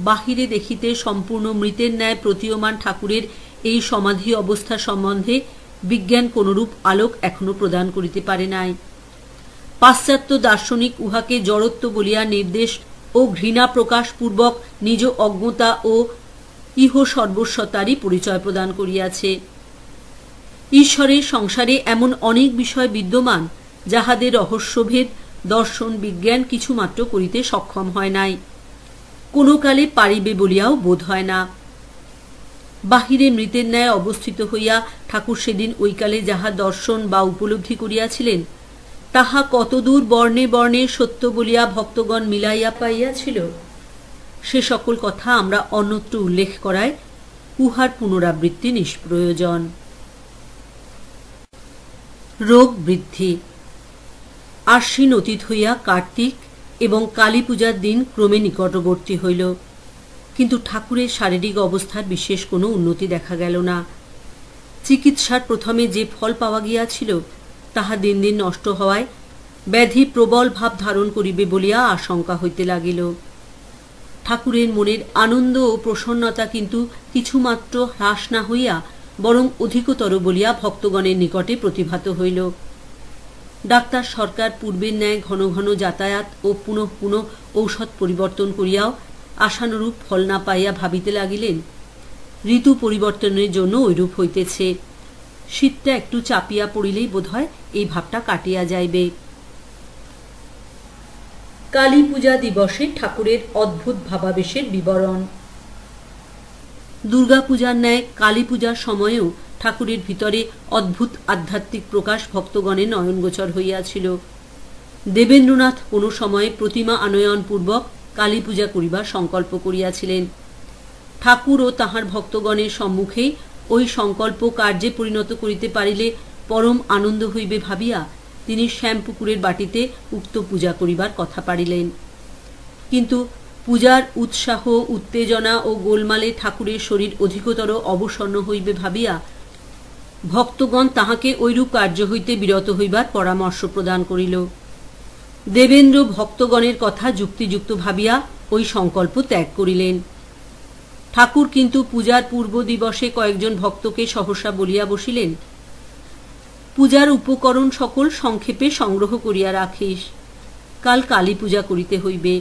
বাহিরে দেখিতে সম্পূর্ণ মৃতের ন্যায় প্রতীয়মান ঠাকুরের এই সমাধি অবস্থা সম্বন্ধে বিজ্ঞান কোনরূপ আলোক এখনো প্রদান করিতে পারে নাই। পাশ্চাত্য দার্শনিক উহাকে জড়ত্ব বলিয়া নির্দেশ ও ঘৃণা প্রকাশ পূর্বক নিজ অজ্ঞতা ও ইহ সর্বস্বতারই পরিচয় প্রদান করিয়াছে। ঈশ্বরের সংসারে এমন অনেক বিষয় বিদ্যমান, যাহাদের রহস্যভেদ দর্শন বিজ্ঞান কিছুমাত্র করিতে সক্ষম হয় নাই, কোনো কালে পারিবে বলিয়াও বোধ হয় না। বাহিরে মৃতের ন্যায় অবস্থিত হইয়া ঠাকুর সেদিন ওইকালে যাহা দর্শন বা উপলব্ধি করিয়াছিলেন, তাহা কতদূর বর্ণে বর্ণে সত্য বলিয়া ভক্তগণ মিলাইয়া পাইয়াছিল, সে সকল কথা আমরা অন্যত্র উল্লেখ করায় উহার পুনরাবৃত্তি নিষ্প্রয়োজন। রোগ বৃদ্ধি। আশ্বিন অতীত হইয়া কার্তিক এবং কালী পূজার দিন ক্রমে নিকটবর্তী হইল, কিন্তু ঠাকুরের শারীরিক অবস্থার বিশেষ কোনো উন্নতি দেখা গেল না। চিকিৎসার প্রথমে যে ফল পাওয়া গিয়াছিল, তাহা দিন দিন নষ্ট হওয়ায় ব্যাধি প্রবল ভাব ধারণ করিবে বলিয়া আশঙ্কা হইতে লাগিল। ঠাকুরের মনের আনন্দ ও প্রসন্নতা কিন্তু কিছুমাত্র হ্রাস না হইয়া বরং অধিকতর বলিয়া ভক্তগণের নিকটে প্রতিভাত হইল। ডাক্তার সরকার পূর্বের ন্যায় ঘন ঘন যাতায়াত ও পুনঃ পুনঃ ঔষধ পরিবর্তন করিয়াও আশানুরূপ ফল না পাইয়া ভাবিতে লাগিলেন, ঋতু পরিবর্তনের জন্য ঐরূপ হইতেছে। শীতটা একটু চাপিয়া পড়িলেই বোধহয় এই ভাবটা কাটিয়া যাইবে। কালী পূজা দিবসে ঠাকুরের অদ্ভুত ভাবাবেশের বিবরণ। দুর্গা পূজার ন্যায় কালী পূজার সময়েও ঠাকুরের ভিতরে অদ্ভুত আধ্যাত্মিক প্রকাশ ভক্তগণের নয়নগোচর হইয়াছিল। দেবেন্দ্রনাথ কোনো সময়ে প্রতিমা আনয়নপূর্বক কালী পূজা করিবার সংকল্প করিয়াছিলেন। ঠাকুর ও তাহার ভক্তগণের সম্মুখেই ওই সংকল্প কার্যে পরিণত করিতে পারিলে পরম আনন্দ হইবে ভাবিয়া তিনি শ্যামপুকুরের বাটিতে উক্ত পূজা করিবার কথা পাড়িলেন। কিন্তু পূজার উৎসাহ উত্তেজনা ও গোলমালে ঠাকুরের শরীর অধিকতর অবসন্ন হইবে ভাবিয়া ভক্তগণ তাহাকে ঐরূপ কার্য হইতে বিরত হইবার পরামর্শ প্রদান করিল। দেবেন্দ্র ভক্তগণের কথা যুক্তিযুক্ত ভাবিয়া ওই সংকল্প ত্যাগ করিলেন। ঠাকুর কিন্তু পূজার পূর্ব দিবসে কয়েকজন ভক্তকে সহসা বলিয়া বসিলেন, পূজার উপকরণ সকল সংক্ষেপে সংগ্রহ করিয়া রাখিস, কাল কালী পূজা করিতে হইবে।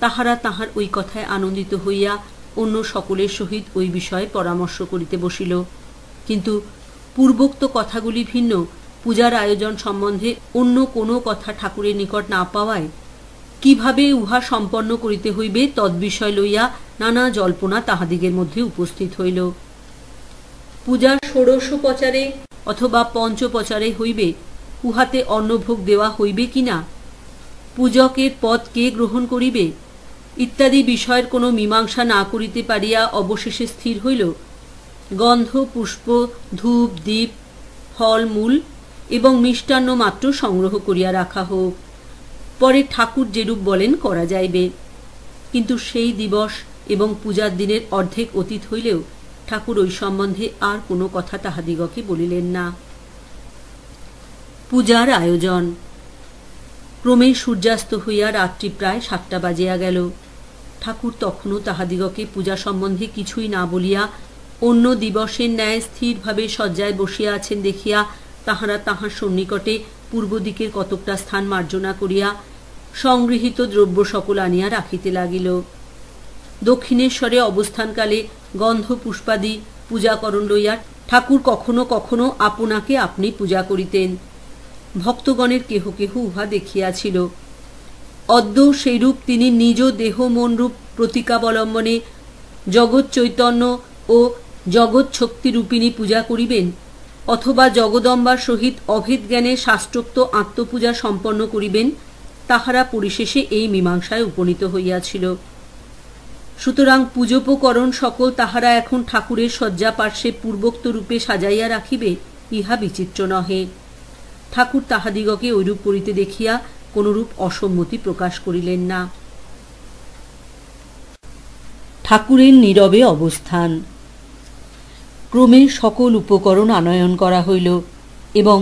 তাহারা তাহার ওই কথায় আনন্দিত হইয়া অন্য সকলের সহিত ওই বিষয়ে পরামর্শ করিতে বসিল। কিন্তু পূর্বোক্ত কথাগুলি ভিন্ন পূজার আয়োজন সম্বন্ধে অন্য কোনো কথা ঠাকুরের নিকট না পাওয়ায় কিভাবে উহা সম্পন্ন করিতে হইবে তদ্বিষয় লইয়া নানা জল্পনা তাহাদিগের মধ্যে উপস্থিত হইল। পূজার ষোড়শোপচারে অথবা পঞ্চপচারে হইবে, উহাতে অন্নভোগ দেওয়া হইবে কিনা, পূজকের পদ কে গ্রহণ করিবে ইত্যাদি বিষয়ের কোনো মীমাংসা না করিতে পারিয়া অবশেষে স্থির হইল গন্ধ পুষ্প ধূপ দীপ ফল মূল এবং মিষ্টান্ন মাত্র সংগ্রহ করিয়া রাখা হোক, পরে ঠাকুর যেরূপ বলেন করা যাইবে। কিন্তু সেই দিবস এবং পূজার দিনের অর্ধেক অতীত হইলেও ঠাকুর ওই সম্বন্ধে আর কোনো কথা তাহাদিগকে বলিলেন না। পূজার আয়োজন। ক্রমে সূর্যাস্ত হইয়া রাত্রি প্রায় 7টা বাজিয়া গেল। ঠাকুর তখনও তাহাদিগকে পূজা সম্বন্ধে কিছুই না বলিয়া অন্য দিবসের ন্যায় স্থিরভাবে শয্যায় বসিয়া আছেন দেখিয়া তাহারা তাহার সন্নিকটে পূর্ব দিকের কতকটা স্থান মার্জনা করিয়া সংগৃহীত দ্রব্য সকল আনিয়া রাখিতে লাগিল। দক্ষিণেশ্বরে অবস্থানকালে গন্ধ পুষ্পাদি পূজাকরণ লইয়া ঠাকুর কখনো কখনো আপনাকে আপনি পূজা করিতেন। ভক্তগণের কেহ কেহ উহা দেখিয়াছিল। অদ্য সেইরূপ তিনি নিজ দেহ মনরূপ প্রতীকাবলম্বনে জগৎ চৈতন্য ও জগৎ শক্তিরূপিণী পূজা করিবেন, অথবা জগদম্বার সহিত অভেদ জ্ঞানে শাস্ত্রোক্ত আত্মপূজা সম্পন্ন করিবেন, তাহারা পরিশেষে এই মীমাংসায় উপনীত হইয়াছিল। সুতরাং পূজোপকরণ সকল তাহারা এখন ঠাকুরের শয্যা পার্শ্বে পূর্বোক্ত রূপে সাজাইয়া রাখিবে ইহা বিচিত্র নহে। ঠাকুর তাহাদিগকে ঐরূপ করিতে দেখিয়া কোনরূপ অসম্মতি প্রকাশ করিলেন না। ঠাকুরের নীরবে অবস্থান। ক্রমে সকল উপকরণ আনয়ন করা হইল এবং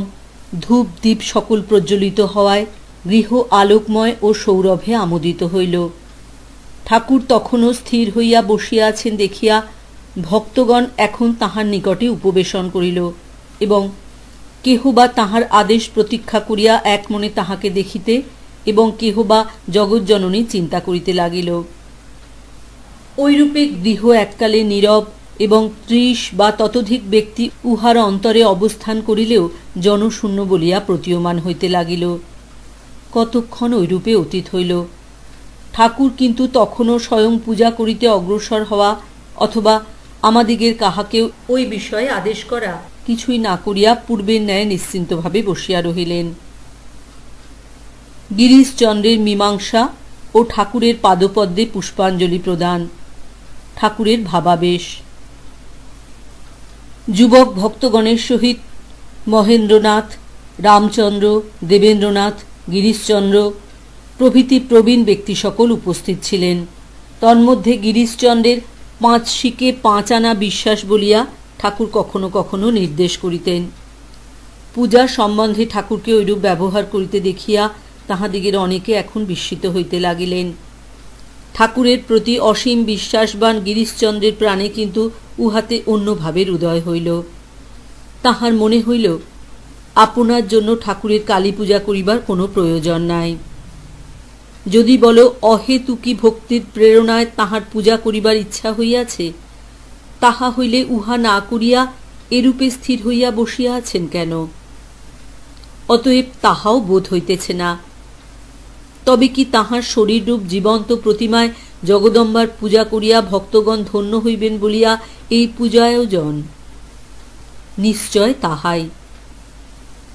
ধূপ দীপ সকল প্রজ্বলিত হওয়ায় গৃহ আলোকময় ও সৌরভে আমোদিত হইল। ঠাকুর তখনও স্থির হইয়া বসিয়া আছেন দেখিয়া ভক্তগণ এখন তাহার নিকটে উপবেশন করিল এবং কেহ বা তাহার আদেশ প্রতীক্ষা করিয়া এক মনে তাহাকে দেখিতে এবং কেহ বা জগজ্জননী চিন্তা করিতে লাগিল। ঐরূপে গৃহ এককালে নীরব এবং ৩০ বা ততোধিক ব্যক্তি উহার অন্তরে অবস্থান করিলেও জনশূন্য বলিয়া প্রতীয়মান হইতে লাগিল। কতক্ষণ ঐরূপে অতীত হইল। ঠাকুর কিন্তু তখনও স্বয়ং পূজা করিতে অগ্রসর হওয়া অথবা আমাদিগের কাহাকেও ওই বিষয়ে আদেশ করা কিছুই না করিয়া পূর্বের ন্যায় নিশ্চিন্তভাবে বসিয়া রহিলেন। গিরিশচন্দ্রের মীমাংসা ও ঠাকুরের পাদপদ্মে পুষ্পাঞ্জলি প্রদান। ঠাকুরের ভাবাবেশ। যুবক ভক্তগণের সহিত মহেন্দ্রনাথ, রামচন্দ্র, দেবেন্দ্রনাথ, গিরিশচন্দ্র প্রভৃতি প্রবীণ ব্যক্তি সকল উপস্থিত ছিলেন। তন্মধ্যে গিরিশচন্দ্রের ৫ শিকে ৫ আনা বিশ্বাস বলিয়া ঠাকুর কখনো কখনো নির্দেশ করিতেন। পূজা সম্বন্ধে ঠাকুরকে ঐরূপ ব্যবহার করিতে দেখিয়া তাহাদিগের অনেকে এখন বিস্মিত হইতে লাগিলেন। ঠাকুরের প্রতি অসীম বিশ্বাসবান গিরিশচন্দ্রের প্রাণে কিন্তু উহাতে অন্য ভাবের উদয় হইল। তাহার মনে হইল আপনার জন্য ঠাকুরের কালী পূজা করিবার কোনো প্রয়োজন নাই। যদি বলো অহেতুকী ভক্তির প্রেরণায় তাহার পূজা করিবার ইচ্ছা হইয়াছে, তাহা হইলে উহা না করিয়া এরূপে স্থির হইয়া বসিয়া আছেন কেন? অতএব তাহাও বোধ হইতেছে না। তবে কি তাহার শরীররূপ জীবন্ত প্রতিমায় জগদম্বার পূজা করিয়া ভক্তগণ ধন্য হইবেন বলিয়া এই পূজা আয়োজন? নিশ্চয় তাহাই।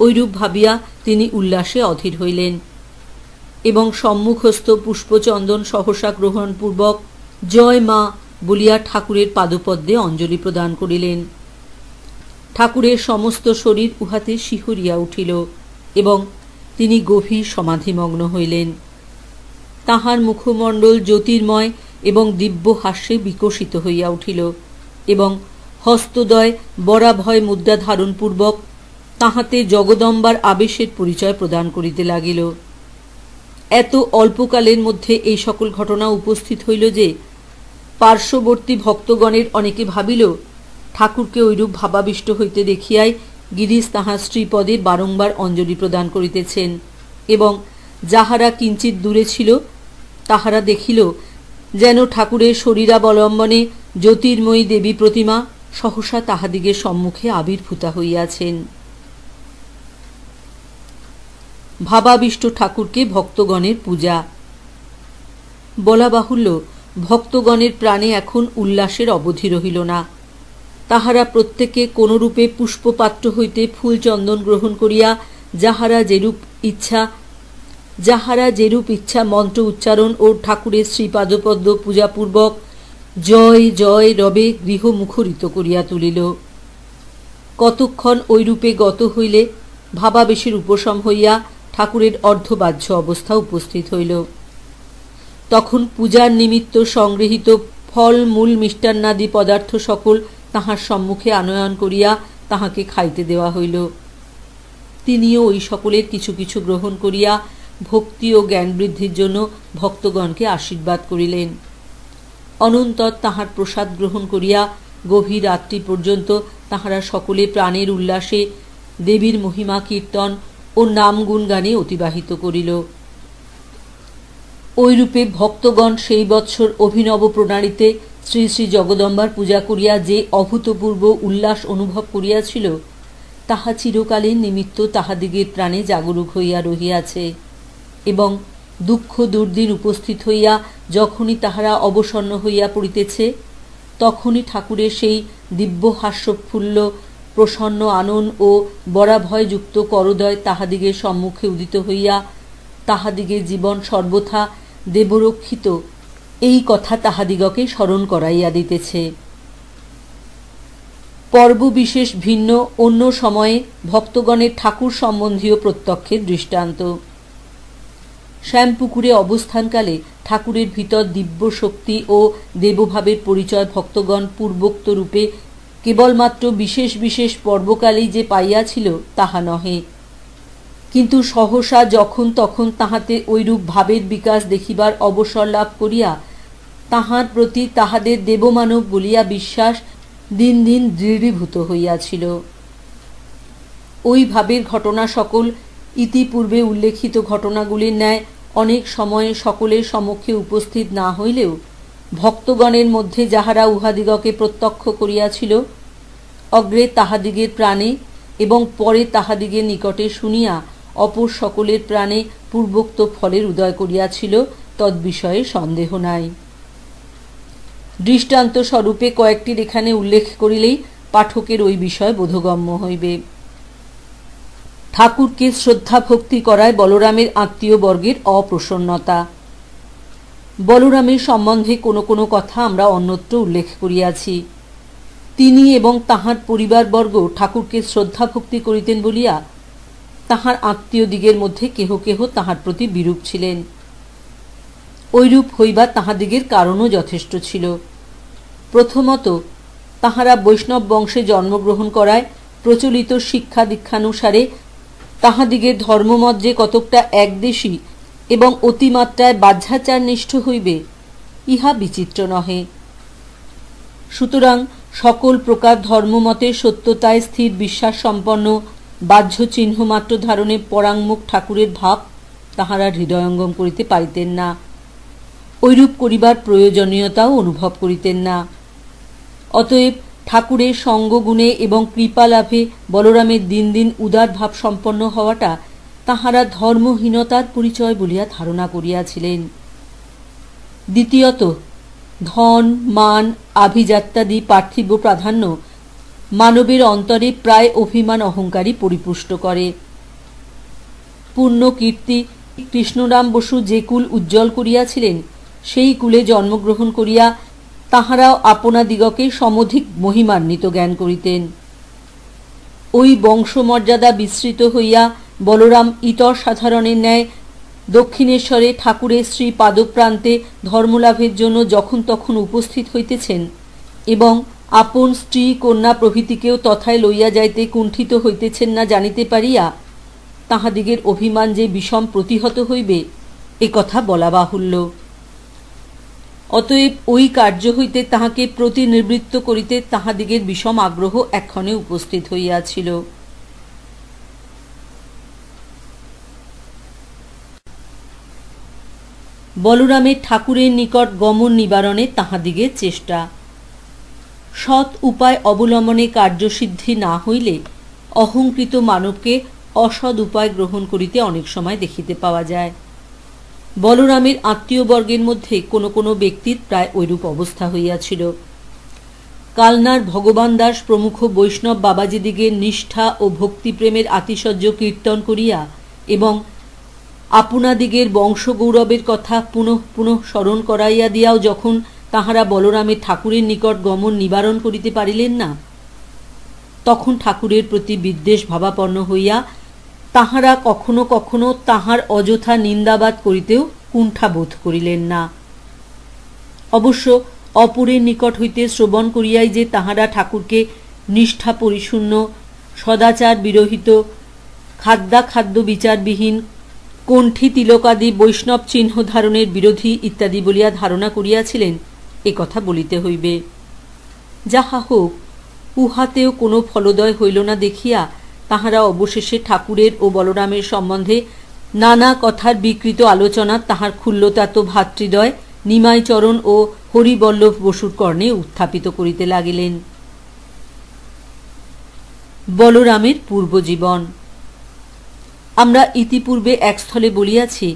ঐরূপ ভাবিয়া তিনি উল্লাসে অধীর হইলেন এবং সম্মুখস্থ পুষ্পচন্দন সহসা গ্রহণপূর্বক জয় মা বলিয়া ঠাকুরের পাদপদ্মে অঞ্জলি প্রদান করিলেন। ঠাকুরের সমস্ত শরীর উহাতে শিহরিয়া উঠিল এবং তিনি গভীর সমাধিমগ্ন হইলেন। তাহার মুখমণ্ডল জ্যোতির্ময় এবং দিব্য হাস্যে বিকশিত হইয়া উঠিল এবং হস্তদ্বয় বরাভয় মুদ্রা ধারণপূর্বক তাহাতে জগদম্বার আবেশের পরিচয় প্রদান করিতে লাগিল। এত অল্পকালের মধ্যে এই সকল ঘটনা উপস্থিত হইল যে পার্শ্ববর্তী ভক্তগণের অনেকে ভাবিল ঠাকুরকে ঐরূপ ভাবাবিষ্ট হইতে দেখিয়াই গিরিশ তাহার শ্রীপদে বারংবার অঞ্জলি প্রদান করিতেছেন এবং যাহারা কিঞ্চিত দূরে ছিল তাহারা দেখিল যেন ঠাকুরের শরীরাবলম্বনে জ্যোতির্ময়ী দেবী প্রতিমা সহসা তাহাদিগের সম্মুখে আবির্ভূতা হইয়াছেন। ভাবাবিষ্ট ঠাকুরকে ভক্তগণের পূজা। বলা বাহুল্য, ভক্তগণের প্রাণে এখন উল্লাসের অবধি রহিল না। তাহারা প্রত্যেকে কোনরূপে পুষ্পপাত্র হইতে ফুল চন্দন গ্রহণ করিয়া যাহারা যেরূপ ইচ্ছা মন্ত্র উচ্চারণ ও ঠাকুরের শ্রীপাদপদ্ম পূজাপূর্বক জয় জয় রবে গৃহ মুখরিত করিয়া তুলিল। কতক্ষণ ঐরূপে গত হইলে ভাবাবেশের উপশম হইয়া ঠাকুরের অর্ধবাহ্য অবস্থা উপস্থিত হইল। তখন পূজার নিমিত্ত সংগৃহীত ফল মূল মিষ্টান্নাদি পদার্থ সকল তাহার সম্মুখে আনয়ন করিয়া তাহাকে খাইতে দেওয়া হইল। তিনিও ওই সকলের কিছু কিছু গ্রহণ করিয়া ভক্তি ও জ্ঞান বৃদ্ধির জন্য ভক্তগণকে আশীর্বাদ করিলেন। অনন্তর তাহার প্রসাদ গ্রহণ করিয়া গভীর রাত্রি পর্যন্ত তাহারা সকলে প্রাণের উল্লাসে দেবীর মহিমা কীর্তন ও নাম গুণগানে অতিবাহিত করিল। ঐরূপে ভক্তগণ সেই বৎসর অভিনব প্রণালীতে শ্রী শ্রী জগদম্বার পূজা করিয়া যে অভূতপূর্ব উল্লাস অনুভব করিয়াছিল তাহা চিরকালের নিমিত্ত তাহাদিগের প্রাণে জাগরুক হইয়া রহিয়াছে এবং দুঃখ দুর্দিন উপস্থিত হইয়া যখনই তাহারা অবসন্ন হইয়া পড়িতেছে তখনই ঠাকুরের সেই দিব্য হাস্যফুল্ল প্রসন্ন আনন ও বরাভয়যুক্ত করদয় তাহাদিগের সম্মুখে উদিত হইয়া তাহাদিগের জীবন সর্বথা দেবরক্ষিত এই কথা তাহাদিগকে স্মরণ করাইয়া দিতেছে। পর্ব বিশেষ ভিন্ন অন্য সময়ে ভক্তগণের ঠাকুর সম্বন্ধীয় প্রত্যক্ষের দৃষ্টান্ত। শ্যামপুকুরে অবস্থানকালে ঠাকুরের ভিতর দিব্য শক্তি ও দেবভাবের পরিচয় ভক্তগণ পূর্বোক্ত রূপে কেবলমাত্র বিশেষ বিশেষ পর্বকালেই যে পাইয়াছিল তাহা নহে, কিন্তু সহসা যখন তখন তাহাতে ঐরূপ ভাবের বিকাশ দেখিবার অবসর লাভ করিয়া তাহার প্রতি তাহাদের দেবমানব বলিয়া বিশ্বাস দিন দিন দৃঢ়ীভূত হইয়াছিল। ওই ভাবের ঘটনা সকল ইতিপূর্বে উল্লেখিত ঘটনাগুলির ন্যায় অনেক সময়ে সকলের সমক্ষে উপস্থিত না হইলেও ভক্তগণের মধ্যে যাহারা উহাদিগকে প্রত্যক্ষ করিয়াছিল, অগ্রে তাহাদিগের প্রাণে এবং পরে তাহাদিগের নিকটে শুনিয়া অপর সকলের প্রাণে পূর্বোক্ত ফলের উদয় করিয়াছিল, তদ্বিষয়ে সন্দেহ নাই। দৃষ্টান্ত স্বরূপে কয়েকটির এখানে উল্লেখ করিলেই পাঠকের ওই বিষয় বোধগম্য হইবে। ঠাকুরকে শ্রদ্ধা ভক্তি করায় বলরামের আত্মীয় বর্গের অপ্রসন্নতা। বলরামের সম্বন্ধে কোনো কোনো কথা আমরা অন্যত্র উল্লেখ করিয়াছি। তিনি এবং তাহার পরিবারবর্গ ঠাকুরকে শ্রদ্ধা ভক্তি করিতেন বলিয়া তাহার আত্মীয় দিগের মধ্যে কেহ কেহ তাহার প্রতি বিরূপ ছিলেন। ঐরূপ হইবা তাহাদিগের কারণও যথেষ্ট ছিল। প্রথমত, তাহারা বৈষ্ণব বংশে জন্মগ্রহণ করায় প্রচলিত শিক্ষা দীক্ষানুসারে তাহাদিগের ধর্মমত যে কতকটা একদেশী এবং অতিমাত্রায় বাহ্যাচারনিষ্ঠ হইবে, ইহা বিচিত্র নহে। সুতরাং সকল প্রকার ধর্মমতের সত্যতায় স্থির বিশ্বাস সম্পন্ন বাহ্য চিহ্নমাত্র ধারণে পরাঙ্মুখ ঠাকুরের ভাব তাহারা হৃদয়ঙ্গম করিতে পারিতেন না, ঐরূপ করিবার প্রয়োজনীয়তাও অনুভব করিতেন না। অতএব ঠাকুরের সঙ্গগুণে এবং কৃপা লাভে বলরামের দিন দিন উদার ভাব সম্পন্ন হওয়াটা তাহারা ধর্মহীনতার পরিচয় বলিয়া ধারণা করিয়াছিলেন। দ্বিতীয়ত, ধন মান আভিজাত্যাদি পার্থিব প্রাধান্য মানবের অন্তরে প্রায় অভিমান অহংকারী পরিপুষ্ট করে। পূর্ণ কীর্তি কৃষ্ণরাম বসু যে কুল উজ্জ্বল করিয়াছিলেন, সেই কুলে জন্মগ্রহণ করিয়া তাহারাও আপনাদিগকে সমধিক মহিমান্বিত জ্ঞান করিতেন। ওই বংশমর্যাদা বিস্তৃত হইয়া বলরাম ইতর সাধারণের ন্যায় দক্ষিণেশ্বরে ঠাকুরের শ্রী পাদপ্রান্তে ধর্মলাভের জন্য যখন তখন উপস্থিত হইতেছেন এবং আপন স্ত্রী কন্যা প্রভৃতিকেও তথায় লইয়া যাইতে কুণ্ঠিত হইতেছেন না জানিতে পারিয়া তাহাদিগের অভিমান যে বিষম প্রতিহত হইবে, এ কথা বলা বাহুল্য। অতএব ওই কার্য হইতে তাহাকে প্রতিনিবৃত্ত করিতে তাহাদিগের বিষম আগ্রহ এক্ষণে উপস্থিত হইয়াছিল। বলরামের ঠাকুরের নিকট গমন নিবারণে তাহাদিগের চেষ্টা। সৎ উপায় অবলম্বনে কার্যসিদ্ধি না হইলে অহংকৃত মানবকে অসৎ উপায় গ্রহণ করিতে অনেক সময় দেখিতে পাওয়া যায়। বলরামের আত্মীয়বর্গের মধ্যে কোনো কোনো ব্যক্তির প্রায় ঐরূপ অবস্থা হইয়াছিল। কালনার ভগবান দাস প্রমুখ বৈষ্ণব বাবাজিদিগের নিষ্ঠা ও ভক্তিপ্রেমের আতিশয্য কীর্তন করিয়া এবং আপনাদিগের বংশগৌরবের কথা পুনঃ পুনঃ স্মরণ করাইয়া দিয়াও যখন তাহারা বলরামের ঠাকুরের নিকট গমন নিবারণ করিতে পারিলেন না, তখন ঠাকুরের প্রতি বিদ্বেষ ভাবাপন্ন হইয়া তাহারা কখনো কখনো তাহার অযথা নিন্দাবাদ করিতেও কুণ্ঠা বোধ করিলেন না। অবশ্য অপরের নিকট হইতে শ্রবণ করিয়াই যে তাহারা ঠাকুরকে নিষ্ঠা পরিশূন্য, সদাচার বিরহিত, খাদ্যাখাদ্য বিচারবিহীন, কণ্ঠী তিলকাদি বৈষ্ণব চিহ্ন ধারণের বিরোধী ইত্যাদি বলিয়া ধারণা করিয়াছিলেন, এ কথা বলিতে হইবে। যাহা হোক, উহাতেও কোনো ফলোদয় হইল না দেখিয়া তাহারা অবশেষে ঠাকুরের ও বলরামের সম্বন্ধে নানা কথার বিকৃত আলোচনা তাহার ক্ষুল্লতাত ভাতৃদ্বয় নিমাইচরণ ও হরিবল্লভ বসুর কর্ণে উত্থাপিত করিতে লাগিলেন। বলরামের পূর্বজীবন। আমরা ইতিপূর্বে এক স্থলে বলিয়াছি,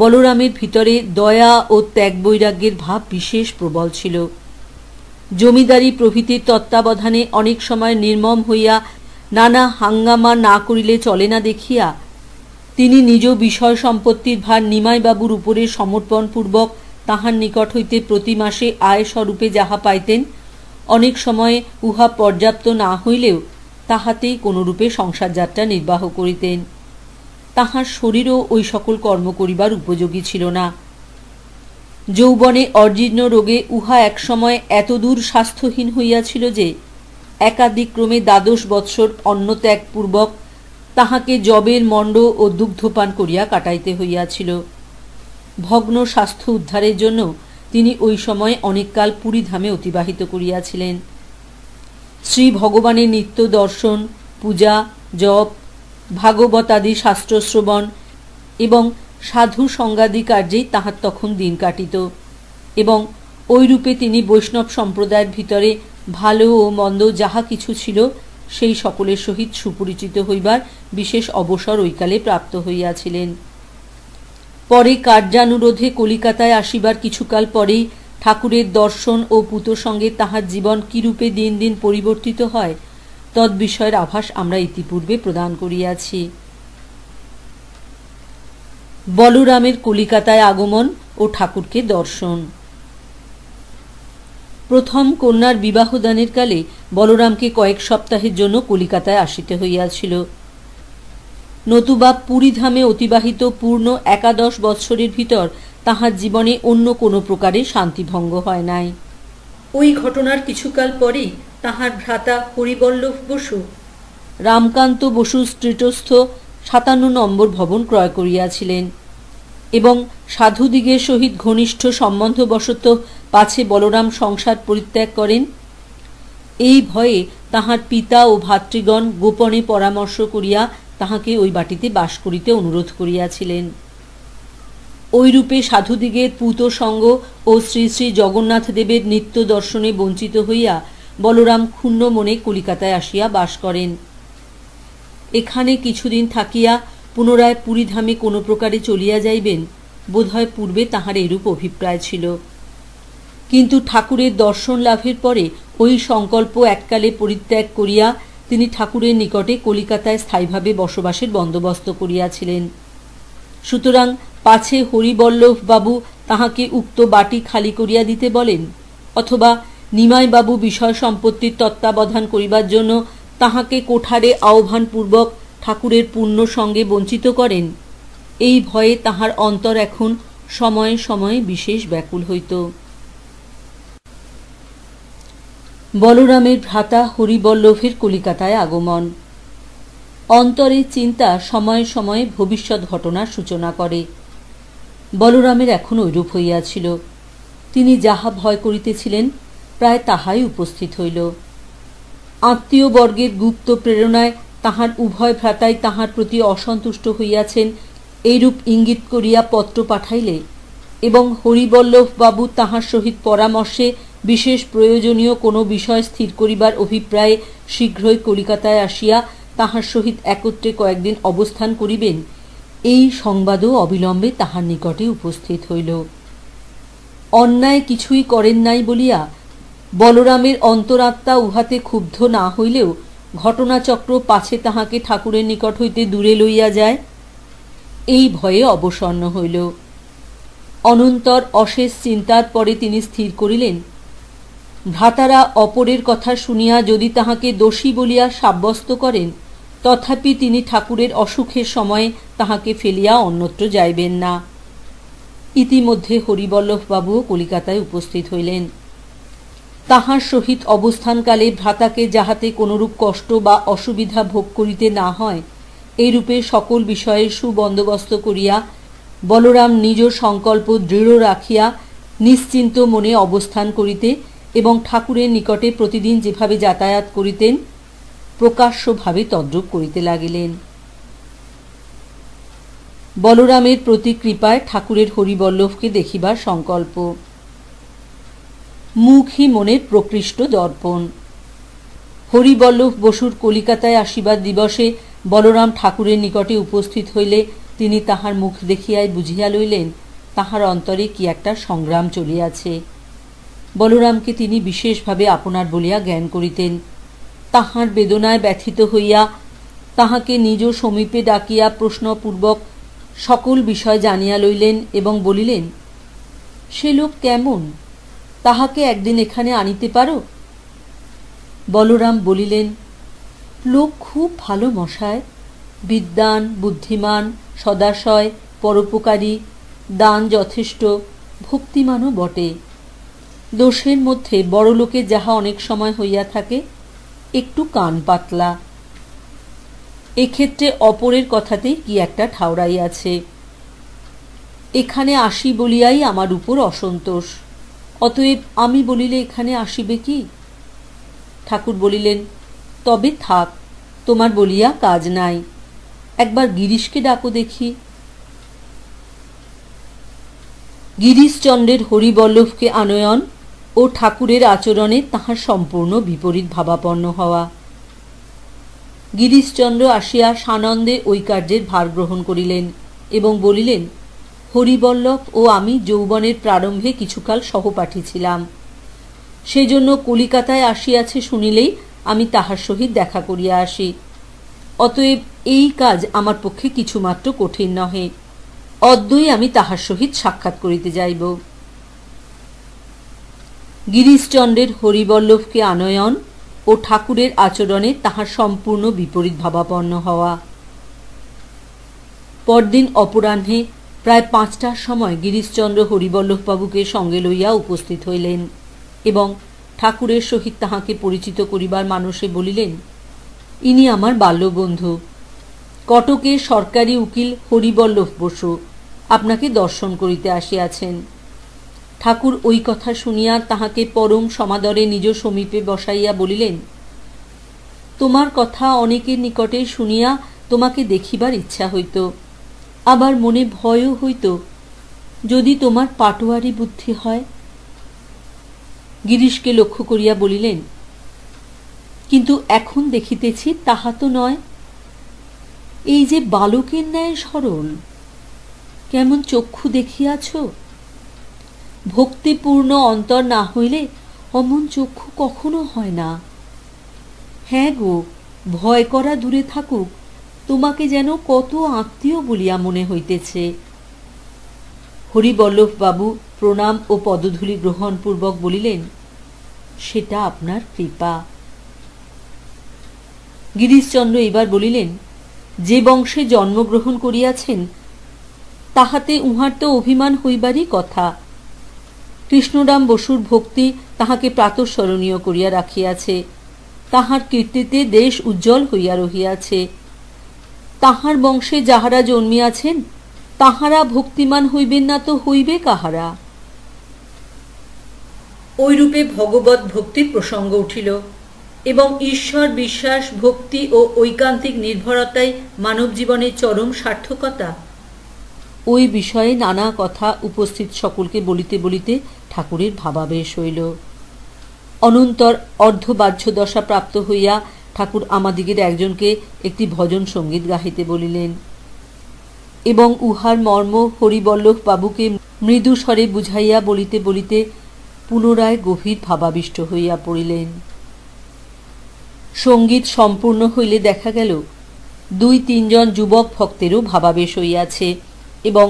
বলরামের ভিতরে দয়া ও ত্যাগ বৈরাগ্যের ভাব বিশেষ প্রবল ছিল। জমিদারি প্রভৃতির তত্ত্বাবধানে অনেক সময় নির্মম হইয়া নানা হাঙ্গামা না করিলে চলে না দেখিয়া তিনি নিজ বিষয় সম্পত্তির ভার নিমাইবাবুর উপরে সমর্পণপূর্বক তাহার নিকট হইতে প্রতি মাসে আয় স্বরূপে যাহা পাইতেন, অনেক সময় উহা পর্যাপ্ত না হইলেও তাহাতেই কোনরূপে সংসার যাত্রা নির্বাহ করিতেন। তাহার শরীরও ওই সকল কর্ম করিবার উপযোগী ছিল না। যৌবনে অজীর্ণ রোগে উহা একসময় এতদূর স্বাস্থ্যহীন হইয়াছিল যে একাদিক্রমে 12 বৎসর অন্নত্যাগপূর্বক তাহাকে যবের মণ্ড ও দুগ্ধপান করিয়া কাটাইতে হইয়াছিল। ভগ্ন স্বাস্থ্য উদ্ধারের জন্য তিনি ওই সময় অনেককাল পুরীধামে অতিবাহিত করিয়াছিলেন। শ্রী ভগবানের নিত্য দর্শন, পূজা, জপ, ভাগবতাদি শাস্ত্রশ্রবণ এবং সাধু সঙ্গাদি কার্যেই তাহার তখন দিন কাটিত এবং ওইরূপে তিনি বৈষ্ণব সম্প্রদায়ের ভিতরে ভালো ও মন্দ যাহা কিছু ছিল সেই সকলের সহিত সুপরিচিত হইবার বিশেষ অবসর ওইকালে প্রাপ্ত হইয়াছিলেন। পরে কার্যানুরোধে কলিকাতায় আসিবার কিছুকাল পরেই ঠাকুরের দর্শন ও পুত সঙ্গে তাহার জীবন কিরূপে দিন দিন পরিবর্তিত হয় তদ্বিষয়ের আভাস আমরা ইতিপূর্বে প্রদান করিয়াছি। বলরামের কলিকাতায় আগমন ও ঠাকুরকে দর্শন। প্রথম কন্যার বিবাহদানের কালে বলরামকে কয়েক সপ্তাহের জন্য কলিকাতায় আসিতে হইয়াছিল। নতুবা পুরীধামে অতিবাহিত পূর্ণ 11 বৎসরের ভিতর তাহার জীবনে অন্য কোনো প্রকারে শান্তিভঙ্গ হয় নাই। ওই ঘটনার কিছুকাল পরেই তাহার ভ্রাতা হরিবল্লভ বসু রামকান্ত বসু স্ট্রিটস্থ 57 নম্বর ভবন ক্রয় করিয়াছিলেন এবং সাধুদিগের সহিত ঘনিষ্ঠ সম্বন্ধবশত পাছে বলরাম সংসার পরিত্যাগ করেন এই ভয়ে তাহার পিতা ও ভাতৃগণ গোপনে পরামর্শ করিয়া তাহাকে ওই বাটিতে বাস করিতে অনুরোধ করিয়াছিলেন। ওইরূপে সাধুদিগের পূত সঙ্গ ও শ্রী শ্রী জগন্নাথ দেবের নিত্য দর্শনে বঞ্চিত হইয়া বলরাম ক্ষুণ্ণ মনে কলিকাতায় আসিয়া বাস করেন। এখানে কিছুদিন থাকিয়া পুনরায় পুরীধামে কোনো প্রকারে চলিয়া যাইবেন বোধহয় পূর্বে তাহার এরূপ অভিপ্রায় ছিল, কিন্তু ঠাকুরের দর্শন লাভের পরে ওই সংকল্প এককালে পরিত্যাগ করিয়া তিনি ঠাকুরের নিকটে কলিকাতায় স্থায়ীভাবে বসবাসের বন্দোবস্ত করিয়াছিলেন। সুতরাং পাছে হরিবল্লভ বাবু তাহাকে উক্ত বাটি খালি করিয়া দিতে বলেন অথবা নিমাইবাবু বিষয় সম্পত্তির তত্ত্বাবধান করিবার জন্য তাহাকে কোঠারে আহ্বানপূর্বক ঠাকুরের পূর্ণ সঙ্গে বঞ্চিত করেন, এই ভয়ে তাহার অন্তর এখন সময়ে সময়ে বিশেষ ব্যাকুল হইত। বলরামের ভ্রাতা হরিবল্লভের কলিকাতায় আগমন। অন্তরে চিন্তা সময়ে সময়ে ভবিষ্যৎ ঘটনার সূচনা করে। বলরামের এখন ঐরূপ হইয়াছিল। তিনি যাহা ভয় করিতেছিলেন প্রায় তাহাই উপস্থিত হইল। আত্মীয়বর্গের গুপ্ত প্রেরণায় তাহার উভয় ভ্রাতাই তাহার প্রতি অসন্তুষ্ট হইয়াছেন এইরূপ ইঙ্গিত করিয়া পত্র পাঠাইলে এবং হরিবল্লভ বাবু তাহার সহিত পরামর্শে বিশেষ প্রয়োজনীয় কোনো বিষয় স্থির করিবার অভিপ্রায়ে শীঘ্রই কলিকাতায় আসিয়া তাহার সহিত একত্রে কয়েকদিন অবস্থান করিবেন, এই সংবাদও অবিলম্বে তাহার নিকটে উপস্থিত হইল। অন্যায় কিছুই করেন নাই বলিয়া বলরামের অন্তরাত্মা উহাতে ক্ষুব্ধ না হইলেও ঘটনাচক্র পাছে তাহাকে ঠাকুরের নিকট হইতে দূরে লইয়া যায়, এই ভয়ে অবসন্ন হইল। অনন্তর অশেষ চিন্তার পরে তিনি স্থির করিলেন, ভ্রাতারা অপরের কথা শুনিয়া যদি তাহাকে দোষী বলিয়া সাব্যস্ত করেন তথাপি তিনি ঠাকুরের অসুখের সময়ে তাহাকে ফেলিয়া অন্যত্র যাইবেন না। ইতিমধ্যে হরিবল্লভ বাবুও কলিকাতায় উপস্থিত হইলেন। তাহার সহিত অবস্থানকালে ভ্রাতাকে যাহাতে কোনরূপ কষ্ট বা অসুবিধা ভোগ করিতে না হয় এইরূপে সকল বিষয়ের সুবন্দোবস্ত করিয়া বলরাম নিজ সংকল্প দৃঢ় রাখিয়া নিশ্চিন্ত মনে অবস্থান করিতে এবং ঠাকুরের নিকটে প্রতিদিন যেভাবে যাতায়াত করিতেন প্রকাশ্যভাবে তদ্রূপ করিতে লাগিলেন। বলরামের প্রতি কৃপায় ঠাকুরের হরিবল্লভকে দেখিবার সংকল্প। মুখই মনের প্রকৃষ্ট দর্পণ। হরিবল্লভ বসুর কলিকাতায় আসিবার দিবসে বলরাম ঠাকুরের নিকটে উপস্থিত হইলে তিনি তাহার মুখ দেখিয়াই বুঝিয়া লইলেন তাহার অন্তরে কি একটা সংগ্রাম চলিয়াছে। বলরামকে তিনি বিশেষভাবে আপনার বলিয়া জ্ঞান করিতেন। তাহার বেদনায় ব্যথিত হইয়া তাহাকে নিজ সমীপে ডাকিয়া প্রশ্নপূর্বক সকল বিষয় জানিয়া লইলেন এবং বলিলেন, সে লোক কেমন, তাহাকে একদিন এখানে আনিতে পারো? বলরাম বলিলেন, লোক খুব ভালো মশায়, বিদ্বান, বুদ্ধিমান, সদাশয়, পরোপকারী, দান যথেষ্ট, ভক্তিমানও বটে। দোষের মধ্যে বড়লোকে যাহা অনেক সময় হইয়া থাকে, একটু কান পাতলা। এক্ষেত্রে অপরের কথাতেই কি একটা ঠাউরাই আছে। এখানে আসি বলিয়াই আমার উপর অসন্তোষ, অতএব আমি বলিলে এখানে আসিবে কি? ঠাকুর বলিলেন, তবে থাক, তোমার বলিয়া কাজ নাই, একবার গিরিশকে ডাকো দেখি। গিরিশচন্দ্রের হরিবল্লভকে আনয়ন ও ঠাকুরের আচরণে তাহার সম্পূর্ণ বিপরীত ভাবাপন্ন হওয়া। গিরিশচন্দ্র আসিয়া সানন্দে ওই কার্যের ভার গ্রহণ করিলেন এবং বলিলেন, হরিবল্লভ ও আমি যৌবনের প্রারম্ভে কিছুকাল সহপাঠী ছিলাম, সেজন্য কলিকাতায় আসিয়াছে শুনিলেই আমি তাহার সহিত দেখা করিয়া আসি। অতএব এই কাজ আমার পক্ষে কিছুমাত্র কঠিন নহে। অদ্যই আমি তাহার সহিত সাক্ষাৎ করিতে যাইব। গিরিশচন্দ্রের হরিবল্লভকে আনয়ন ও ঠাকুরের আচরণে তাহার সম্পূর্ণ বিপরীত ভাবাপন্ন হওয়া। পরদিন অপরাহ্নে প্রায় 5টার সময় গিরিশচন্দ্র হরিবল্লভবাবুকে সঙ্গে লইয়া উপস্থিত হইলেন এবং ঠাকুরের সহিত তাহাকে পরিচিত করিবার মানসে বলিলেন, ইনি আমার বাল্যবন্ধু, কটকের সরকারি উকিল হরিবল্লভ বসু আপনাকে দর্শন করিতে আসিয়াছেন। ঠাকুর ওই কথা শুনিয়া তাহাকে পরম সমাদরে নিজ সমীপে বসাইয়া বলিলেন, তোমার কথা অনেকের নিকটে শুনিয়া তোমাকে দেখিবার ইচ্ছা হইত, আবার মনে ভয়ও হইত যদি তোমার পাটোয়ারি বুদ্ধি হয়। গিরিশকে লক্ষ্য করিয়া বলিলেন, কিন্তু এখন দেখিতেছি তাহা তো নয়। এই যে বালকের ন্যায় সরল, কেমন চক্ষু দেখিয়াছ, ভক্তিপূর্ণ অন্তর না হইলে অমন চক্ষু কখনো হয় না। হ্যাঁ গো, ভয় করা দূরে থাকুক, তোমাকে যেন কত আত্মীয় বলিয়া মনে হইতেছে। হরিবল্লভ বাবু প্রণাম ও পদধূলি গ্রহণপূর্বক বলিলেন, সেটা আপনার কৃপা। গিরিশচন্দ্র এবার বলিলেন, যে বংশে জন্মগ্রহণ করিয়াছেন তাহাতে উহার তো অভিমান হইবারই কথা। কৃষ্ণরাম বসুর ভক্তি তাহাকে প্রাতঃস্মরণীয় করিয়া রাখিয়াছে, তাহার কীর্তিতে দেশ উজ্জ্বল হইয়া রহিয়াছে। তাহার বংশে যাহারা জন্মিয়াছেন তাহারা ভক্তিমান হইবেন না তো হইবে কাহারা? ওইরূপে ভগবত ভক্তির প্রসঙ্গ উঠিল এবং ঈশ্বর বিশ্বাস, ভক্তি ও ঐকান্তিক নির্ভরতাই মানব জীবনের চরম সার্থকতা। ওই বিষয়ে নানা কথা উপস্থিত সকলকে বলিতে বলিতে ঠাকুরের ভাবাবেশ হইল। অনন্তর অর্ধবাহ্য দশা প্রাপ্ত হইয়া ঠাকুর আমাদিগের একজনকে একটি ভজন সঙ্গীত গাহিতে বলিলেন এবং উহার মর্ম হরিবল্লভ বাবুকে মৃদু স্বরে বুঝাইয়া বলিতে বলিতে পুনরায় গভীর ভাবাবিষ্ট হইয়া পড়িলেন। সঙ্গীত সম্পূর্ণ হইলে দেখা গেল 2-3 জন যুবক ভক্তেরও ভাবাবেশ হইয়াছে এবং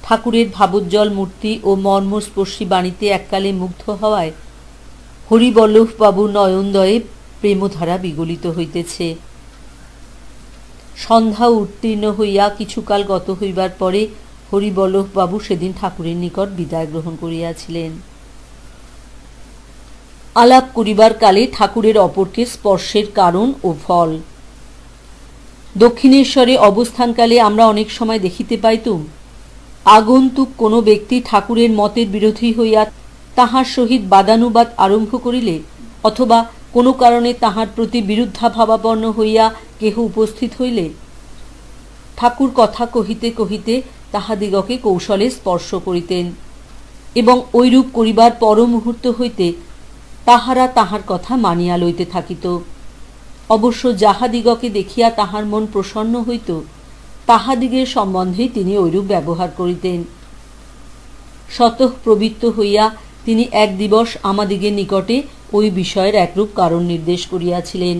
ঠাকুরের ভাবোজ্জ্বল মূর্তি ও মর্মস্পর্শী বাণীতে এককালে মুগ্ধ হওয়ায় হরিবল্লভ বাবুর নয়নদয়ে প্রেমধারা বিগলিত হইতেছে। সন্ধ্যা উত্তীর্ণ হইয়া কিছুকাল গত হইবার পরে হরিবল্লভ বাবু সেদিন ঠাকুরের নিকট বিদায় গ্রহণ করিয়াছিলেন। আলাপ করিবার কালে ঠাকুরের অপরকে স্পর্শের কারণ ও ফল। দক্ষিণেশ্বরে অবস্থানকালে আমরা অনেক সময় দেখিতে পাইতুম, আগন্তুক কোনো ব্যক্তি ঠাকুরের মতের বিরোধী হইয়া তাহার সহিত বাদানুবাদ আরম্ভ করিলে অথবা কোনো কারণে তাহার প্রতি বিরুদ্ধাভাবাপন্ন হইয়া কেহ উপস্থিত হইলে ঠাকুর কথা কহিতে কহিতে তাহাদিগকে কৌশলে স্পর্শ করিতেন এবং ঐরূপ করিবার পর মুহূর্ত হইতে তাহারা তাহার কথা মানিয়া লইতে থাকিত। অবশ্য যাহাদিগকে দেখিয়া তাহার মন প্রসন্ন হইত তাহাদিগের সম্বন্ধেই তিনি ঐরূপ ব্যবহার করিতেন। স্বতঃপ্রবৃত্ত হইয়া তিনি এক দিবস আমাদিগের নিকটে ওই বিষয়ের একরূপ কারণ নির্দেশ করিয়াছিলেন।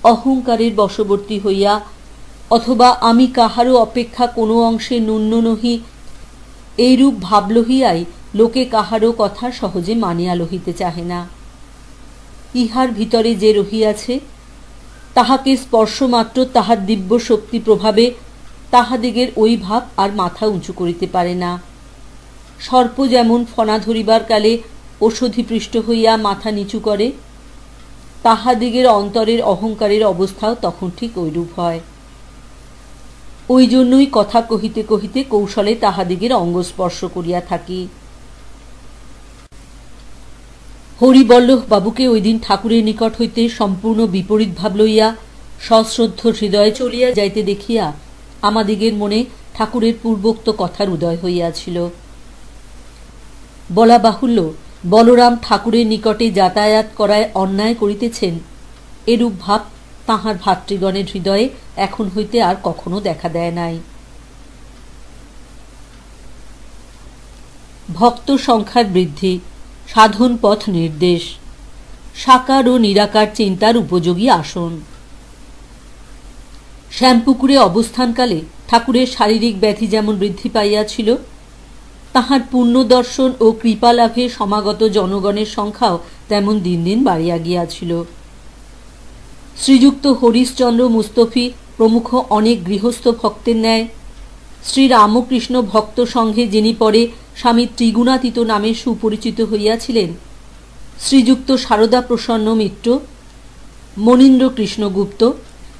অহংকারের বশবর্তী হইয়া অথবা আমি কাহারও অপেক্ষা কোনো অংশে ন্যূন নহি এইরূপ ভাব লহিয়াই লোকে কাহারও কথা সহজে মানিয়া লহিতে চাহে না। ইহার ভিতরে যে রহিয়াছে তাহাকে স্পর্শমাত্র তাহার দিব্য শক্তি প্রভাবে তাহাদিগের ওই ভাব আর মাথা উঁচু করিতে পারে না। সর্প যেমন ফনা ধরিবার কালে ওষধিপৃষ্ট হইয়া মাথা নিচু করে, তাহাদিগের অন্তরের অহংকারের অবস্থাও তখন ঠিক ঐরূপ হয়। ওই জন্যই কথা কহিতে কহিতে কৌশলে তাহাদিগের অঙ্গ স্পর্শ করিয়া থাকি। হরিবল্লভ বাবুকে ওই দিন ঠাকুরের নিকট হইতে সম্পূর্ণ বিপরীত ভাব লইয়া সশ্রদ্ধ হৃদয়ে চলিয়া যাইতে দেখিয়া আমাদিগের মনে ঠাকুরের পূর্বোক্ত কথার উদয় হইয়াছিল। বলা বাহুল্য, বলরাম ঠাকুরের নিকটে যাতায়াত করায় অন্যায় করিতেছেন, এরূপ ভাব তাঁহার ভাতৃগণের হৃদয়ে এখন হইতে আর কখনো দেখা দেয় নাই। ভক্ত সংখ্যার বৃদ্ধি, সাধন পথ নির্দেশ, সাকার ও নিরাকার চিন্তার উপযোগী আসন। শ্যামপুকুরে অবস্থানকালে ঠাকুরের শারীরিক ব্যাধি যেমন বৃদ্ধি পাইয়াছিল, তাহার পূর্ণ দর্শন ও কৃপালাভে সমাগত জনগণের সংখ্যাও তেমন দিন দিন বাড়িয়া গিয়াছিল। শ্রীযুক্ত হরিশচন্দ্র মুস্তফি প্রমুখ অনেক গৃহস্থ ভক্তের ন্যায় শ্রীরামকৃষ্ণ ভক্ত সংঘে যিনি পরে স্বামী ত্রিগুণাতীত নামে সুপরিচিত হইয়াছিলেন, শ্রীযুক্ত সারদা প্রসন্ন মিত্র, মনীন্দ্র কৃষ্ণগুপ্ত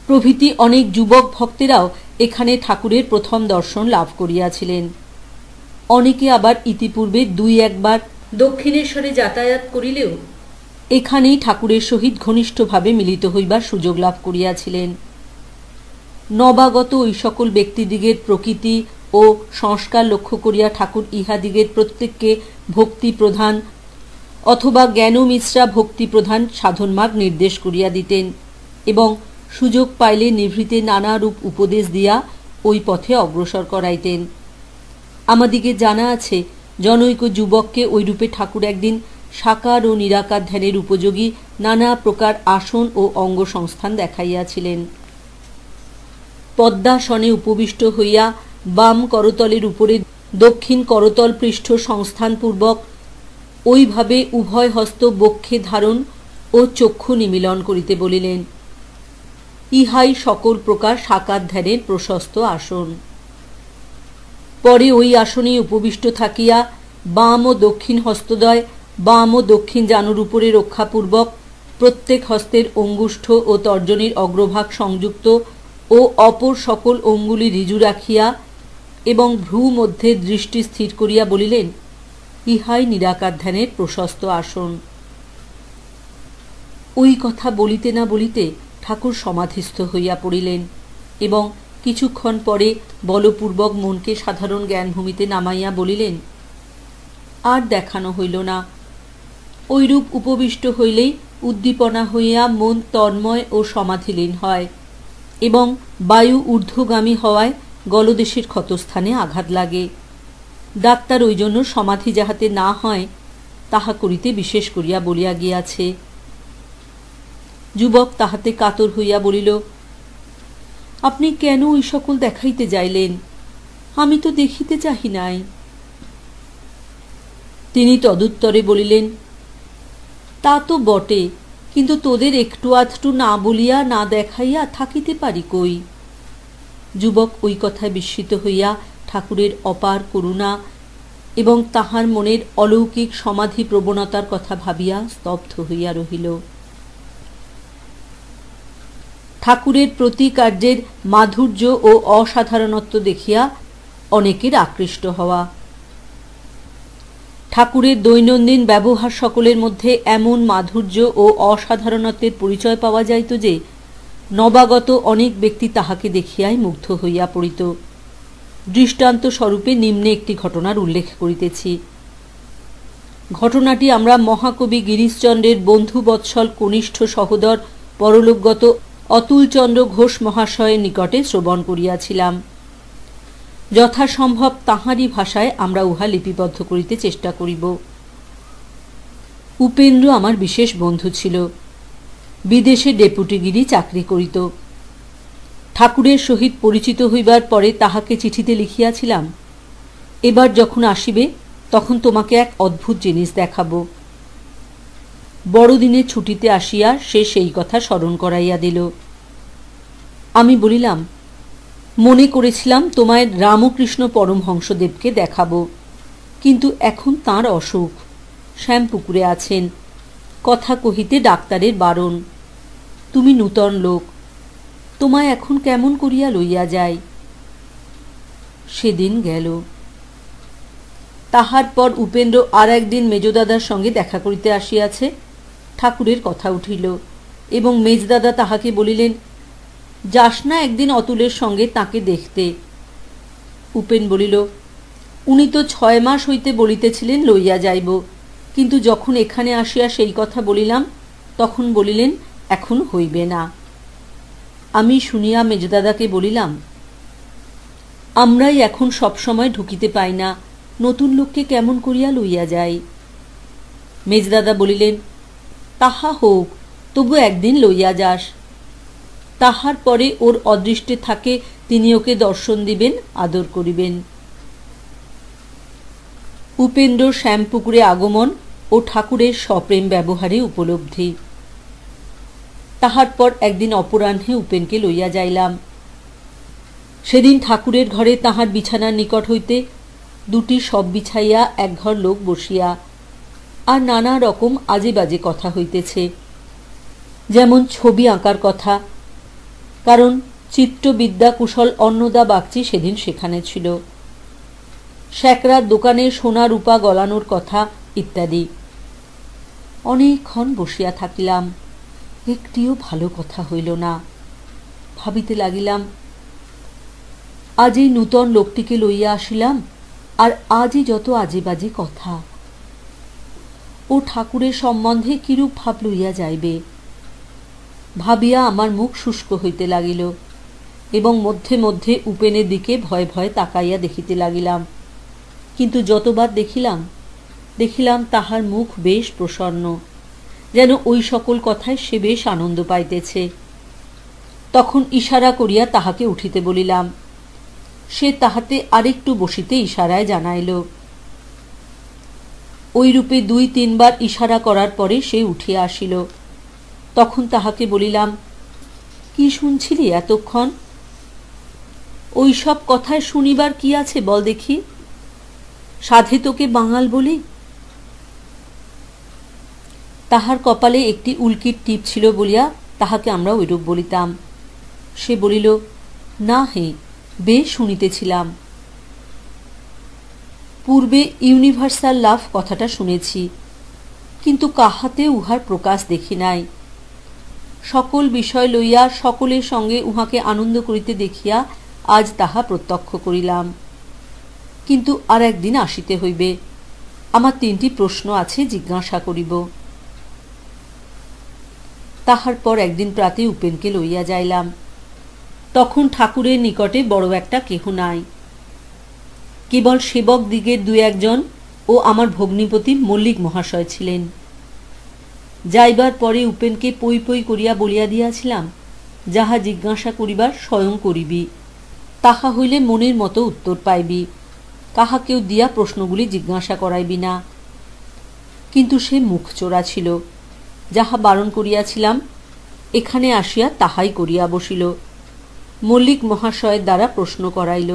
প্রভৃতি অনেক যুবক ভক্তেরাও এখানে ঠাকুরের প্রথম দর্শন লাভ করিয়াছিলেন। অনেকে আবার ইতিপূর্বে দুই একবার দক্ষিণেশ্বরে যাতায়াত করিলেও এখানেই ঠাকুরের সহিত ঘনিষ্ঠভাবে মিলিত হইবার সুযোগ লাভ করিয়াছিলেন। নবাগত ওই সকল ব্যক্তিদিগের প্রকৃতি ও সংস্কার লক্ষ্য করিয়া ঠাকুর ইহাদিগের প্রত্যেককে ভক্তি প্রধান অথবা জ্ঞান মিশ্রা ভক্তি প্রধান সাধনমার্গ নির্দেশ করিয়া দিতেন এবং সুযোগ পাইলে নিভৃতে নানারূপ উপদেশ দিয়া ওই পথে অগ্রসর করাইতেন। আমাদিগে জানা আছে, জনৈক যুবককে ওইরূপে ঠাকুর একদিন সাকার ও নিরাকার ধ্যানের উপযোগী নানা প্রকার আসন ও অঙ্গ সংস্থান দেখাইয়াছিলেন। পদ্মাসনে উপবিষ্ট হইয়া বাম করতলের উপরে দক্ষিণ করতল পৃষ্ঠ সংস্থানপূর্বক ওইভাবে উভয় হস্ত বক্ষে ধারণ ও চক্ষু নিমীলন করিতে বলিলেন। ইহাই সকল প্রকার সাকার ধ্যানের প্রশস্ত আসন। পরে ওই আসনে উপবিষ্ট থাকিয়া বাম ও দক্ষিণ হস্তদ্বয় বাম ও দক্ষিণ জানুর উপরে রক্ষাপূর্বক প্রত্যেক হস্তের অঙ্গুষ্ঠ ও তর্জনীর অগ্রভাগ সংযুক্ত ও অপর সকল অঙ্গুলি ঋজু রাখিয়া এবং ভ্রু মধ্যে দৃষ্টি স্থির করিয়া বলিলেন, ইহাই নিরাকার ধ্যানের প্রশস্ত আসন। ওই কথা বলিতে না বলিতে ঠাকুর সমাধিস্থ হইয়া পড়িলেন এবং কিছুক্ষণ পরে বলপূর্বক মনকে সাধারণ জ্ঞানভূমিতে নামাইয়া বলিলেন, আর দেখানো হইল না। ঐরূপ উপবিষ্ট হইলেই উদ্দীপনা হইয়া মন তন্ময় ও সমাধিলীন হয় এবং বায়ু ঊর্ধ্বগামী হওয়ায় গলদেশের ক্ষতস্থানে আঘাত লাগে। ডাক্তার ওই জন্য সমাধি যাহাতে না হয় তাহা করিতে বিশেষ করিয়া বলিয়া গিয়াছে। যুবক তাহাতে কাতর হইয়া বলিল, আপনি কেন ওই সকল দেখাইতে যাইলেন? আমি তো দেখিতে চাহি নাই। তিনি তদুত্তরে বলিলেন, তা তো বটে, কিন্তু তোদের একটু আধটু না বলিয়া না দেখাইয়া থাকিতে পারি কই? যুবক ওই কথায় বিস্মিত হইয়া ঠাকুরের অপার করুণা এবং তাহার মনের অলৌকিক সমাধি প্রবণতার কথা ভাবিয়া স্তব্ধ হইয়া রহিল। ঠাকুরের প্রতি কার্যের মাধুর্য ও অসাধারণত্ব দেখিয়া অনেকের আকৃষ্ট হওয়া, ঠাকুরের দৈনন্দিন ব্যবহার সকলের মধ্যে এমন মাধুর্য ও অসাধারণত্বের পরিচয় পাওয়া যাইত যে নবাগত অনেক ব্যক্তি তাহাকে দেখিয়াই মুগ্ধ হইয়া পড়িত। দৃষ্টান্ত স্বরূপে নিম্নে একটি ঘটনার উল্লেখ করিতেছি। ঘটনাটি আমরা মহাকবি গিরিশচন্দ্রের বন্ধুবৎসল কনিষ্ঠ সহোদর পরলোকগত অতুলচন্দ্র ঘোষ মহাশয়ের নিকটে শ্রবণ করিয়াছিলাম। যথাসম্ভব তাঁহারই ভাষায় আমরা উহা লিপিবদ্ধ করিতে চেষ্টা করিব। উপেন্দ্র আমার বিশেষ বন্ধু ছিল, বিদেশে ডেপুটিগিরি চাকরি করিত। ঠাকুরের সহিত পরিচিত হইবার পরে তাহাকে চিঠিতে লিখিয়াছিলাম, এবার যখন আসিবে তখন তোমাকে এক অদ্ভুত জিনিস দেখাব। বড়দিনের ছুটিতে আসিয়া সে সেই কথা স্মরণ করাইয়া দিল। আমি বলিলাম, মনে করেছিলাম তোমায় রামকৃষ্ণ পরমহংসদেবকে দেখাব, কিন্তু এখন তাঁর অসুখ, শ্যামপুকুরে আছেন, কথা কহিতে ডাক্তারের বারণ। তুমি নূতন লোক, তোমায় এখন কেমন করিয়া লইয়া যাই। সেদিন গেল। তাহার পর উপেন্দ্র আর একদিন মেজদাদার সঙ্গে দেখা করিতে আসিয়াছে। ঠাকুরের কথা উঠিল এবং মেজদাদা তাহাকে বলিলেন, যাস না একদিন অতুলের সঙ্গে তাকে দেখতে। উপেন বলিল, উনি তো 6 মাস হইতে বলিতেছিলেন লইয়া যাইব, কিন্তু যখন এখানে আসিয়া সেই কথা বলিলাম তখন বলিলেন এখন হইবে না। আমি শুনিয়া মেজদাদাকে বলিলাম, আমরাই এখন সবসময় ঢুকিতে পাই না, নতুন লোককে কেমন করিয়া লইয়া যাই। মেজদাদা বলিলেন, তাহা হোক, তবু একদিন লইয়া যাস। তাহার পরে ওর অদৃষ্টে থাকে তিনি ওকে দর্শন দিবেন, আদর করিবেন। উপেন্দ্র শ্যামপুকুরে আগমন ও ঠাকুরের সপ্রেম ব্যবহারে উপলব্ধি। তাহার পর একদিন অপরাহ্নে উপেনকে লইয়া যাইলাম। সেদিন ঠাকুরের ঘরে তাহার বিছানার নিকট হইতে 2টি সব বিছাইয়া একঘর লোক বসিয়া আর নানা রকম আজে বাজে কথা হইতেছে, যেমন ছবি আঁকার কথা, কারণ চিত্রবিদ্যা কুশল অন্নদা বাগচি সেদিন সেখানে ছিল, শ্যাকরার দোকানে সোনা রূপা গলানোর কথা ইত্যাদি। অনেকক্ষণ বসিয়া থাকিলাম, একটিও ভালো কথা হইল না। ভাবিতে লাগিলাম, আজ এই নূতন লোকটিকে লইয়া আসিলাম, আর আজই যত আজে বাজে কথা। ও ঠাকুরের সম্বন্ধে কিরূপ ভাব লইয়া যাইবে ভাবিয়া আমার মুখ শুষ্ক হইতে লাগিল এবং মধ্যে মধ্যে উপেনের দিকে ভয় ভয় তাকাইয়া দেখিতে লাগিলাম। কিন্তু যতবার দেখিলাম তাহার মুখ বেশ প্রসন্ন, যেন ওই সকল কথায় সে বেশ আনন্দ পাইতেছে। তখন ইশারা করিয়া তাহাকে উঠিতে বলিলাম। সে তাহাতে আরেকটু বসিতে ইশারায় জানাইল। ওইরূপে 2-3 বার ইশারা করার পরে সে উঠিয়া আসিল। তখন তাহাকে বলিলাম, কি শুনছিলি এতক্ষণ? ওই সব কথায় শুনিবার কি আছে বল দেখি? সাধে তোকে বাঙাল বলি? তাহার কপালে একটি উল্কির টিপ ছিল বলিয়া তাহাকে আমরা ওইরূপ বলিতাম। সে বলিল, না হে, বেশ শুনিতেছিলাম। পূর্বে ইউনিভার্সাল লাভ কথাটা শুনেছি, কিন্তু কাহাতে উহার প্রকাশ দেখি নাই। সকল বিষয় লইয়া সকলের সঙ্গে উহাকে আনন্দ করিতে দেখিয়া আজ তাহা প্রত্যক্ষ করিলাম। কিন্তু আর একদিন আসিতে হইবে, আমার 3টি প্রশ্ন আছে, জিজ্ঞাসা করিব। তাহার পর একদিন প্রাতে উপেনকে লইয়া যাইলাম। তখন ঠাকুরের নিকটে বড় একটা কেহ নাই, কেবল সেবক দিগের 2-1 জন ও আমার ভগ্নিপতি মল্লিক মহাশয় ছিলেন। যাইবার পরে উপেনকে পই পই করিয়া বলিয়া দিয়াছিলাম, যাহা জিজ্ঞাসা করিবার স্বয়ং করিবি, তাহা হইলে মনের মতো উত্তর পাইবি, কাহাকেও দিয়া প্রশ্নগুলি জিজ্ঞাসা করাইবি না। কিন্তু সে মুখ চোরা ছিল, যাহা বারণ করিয়াছিলাম এখানে আসিয়া তাহাই করিয়া বসিল। মল্লিক মহাশয়ের দ্বারা প্রশ্ন করাইল।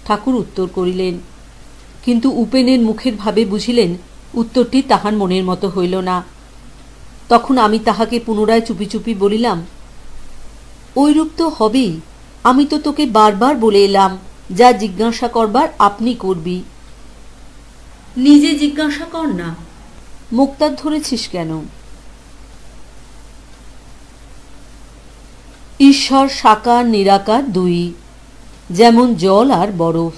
ঠাকুর উত্তর করিলেন, কিন্তু উপেনের মুখের ভাবে বুঝিলেন উত্তরটি তাহার মনের মতো হইল না। তখন আমি তাহাকে পুনরায় চুপি চুপি বলিলাম, ওইরূপ তো হবেই, আমি তো তোকে বারবার বলে এলাম, যা জিজ্ঞাসা করবার আপনি করবি, নিজে জিজ্ঞাসা কর না, মুক্তার ধরেছিস কেন? ঈশ্বর সাকার নিরাকার 2, যেমন জল আর বরফ।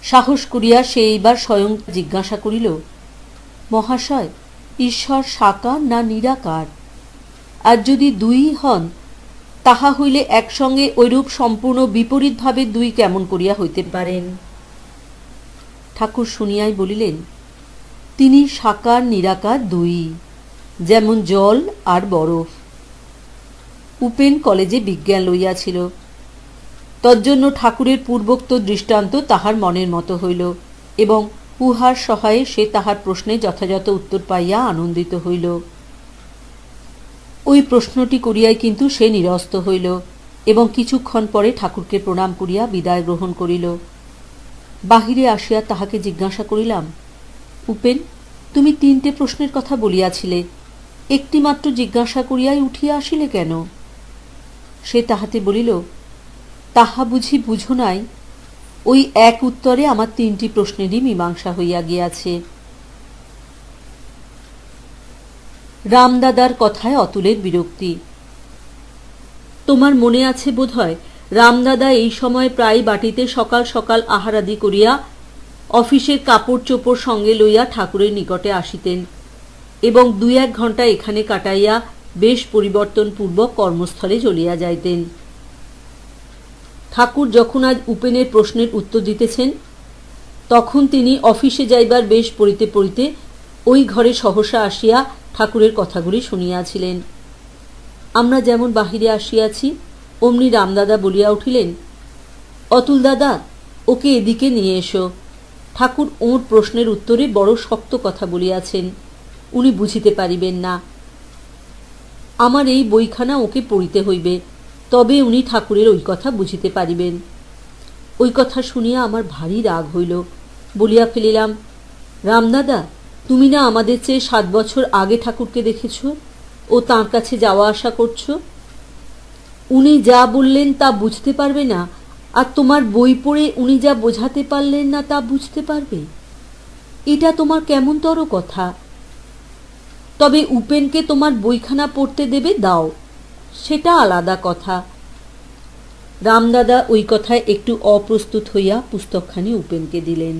সাহস করিয়া সে এইবার স্বয়ং জিজ্ঞাসা করিল, মহাশয়, ঈশ্বর সাকার না নিরাকার? আর যদি 2 হন, তাহা হইলে একসঙ্গে ঐরূপ সম্পূর্ণ বিপরীতভাবে 2 কেমন করিয়া হইতে পারেন? ঠাকুর শুনিয়াই বলিলেন, তিনি সাকার নিরাকার 2, যেমন জল আর বরফ। উপেন কলেজে বিজ্ঞান লইয়াছিল, তজ্জন্য ঠাকুরের পূর্বোক্ত দৃষ্টান্ত তাহার মনের মতো হইল এবং উহার সহায়ে সে তাহার প্রশ্নে যথাযথ উত্তর পাইয়া আনন্দিত হইল। ওই প্রশ্নটি করিয়াই কিন্তু সে নিরস্ত হইল এবং কিছুক্ষণ পরে ঠাকুরকে প্রণাম করিয়া বিদায় গ্রহণ করিল। বাহিরে আসিয়া তাহাকে জিজ্ঞাসা করিলাম, উপেন, তুমি 3টে প্রশ্নের কথা বলিয়াছিলে, একটি মাত্র জিজ্ঞাসা করিয়াই উঠিয়া আসিলে কেন? সে তাহাতে বলিল, তাহা বুঝি বুঝো নাই? ওই এক উত্তরে আমার 3টি প্রশ্নেরই মীমাংসা হইয়া গিয়াছে। রামদাদার কথায় অতুলের বিরক্তি। তোমার মনে আছে বোধহয়, রামদাদা এই সময় প্রায় বাটিতে সকাল সকাল আহারাদি করিয়া অফিসের কাপড় চোপড় সঙ্গে লইয়া ঠাকুরের নিকটে আসিতেন এবং 2-1 ঘণ্টা এখানে কাটাইয়া বেশ পরিবর্তনপূর্বক কর্মস্থলে চলিয়া যাইতেন। ঠাকুর যখন আজ উপেনের প্রশ্নের উত্তর দিতেছেন, তখন তিনি অফিসে যাইবার বেশ পড়িতে পড়িতে ওই ঘরে সহসা আসিয়া ঠাকুরের কথাগুলি শুনিয়াছিলেন। আমরা যেমন বাহিরে আসিয়াছি, অমনি রামদাদা বলিয়া উঠিলেন, অতুল দাদা, ওকে এদিকে নিয়ে এসো। ঠাকুর ওর প্রশ্নের উত্তরে বড় শক্ত কথা বলিয়াছেন, উনি বুঝিতে পারিবেন না। আমার এই বইখানা ওকে পড়িতে হইবে, তবে উনি ঠাকুরের ওই কথা বুঝিতে পারিবেন। ওই কথা শুনিয়া আমার ভারী রাগ হইল। বলিয়া ফেলিলাম, রামদাদা, তুমি না আমাদের চেয়ে 7 বছর আগে ঠাকুরকে দেখেছ ও তাঁর কাছে যাওয়া আসা করছ? উনি যা বললেন তা বুঝতে পারবে না, আর তোমার বই পড়ে উনি যা বোঝাতে পারলেন না তা বুঝতে পারবে? এটা তোমার কেমনতর কথা। তবে উপেনকে তোমার বইখানা পড়তে দেবে, দাও, সেটা আলাদা কথা। রামদাদা ওই কথায় একটু অপ্রস্তুত হইয়া পুস্তকখানি উপেনকে দিলেন।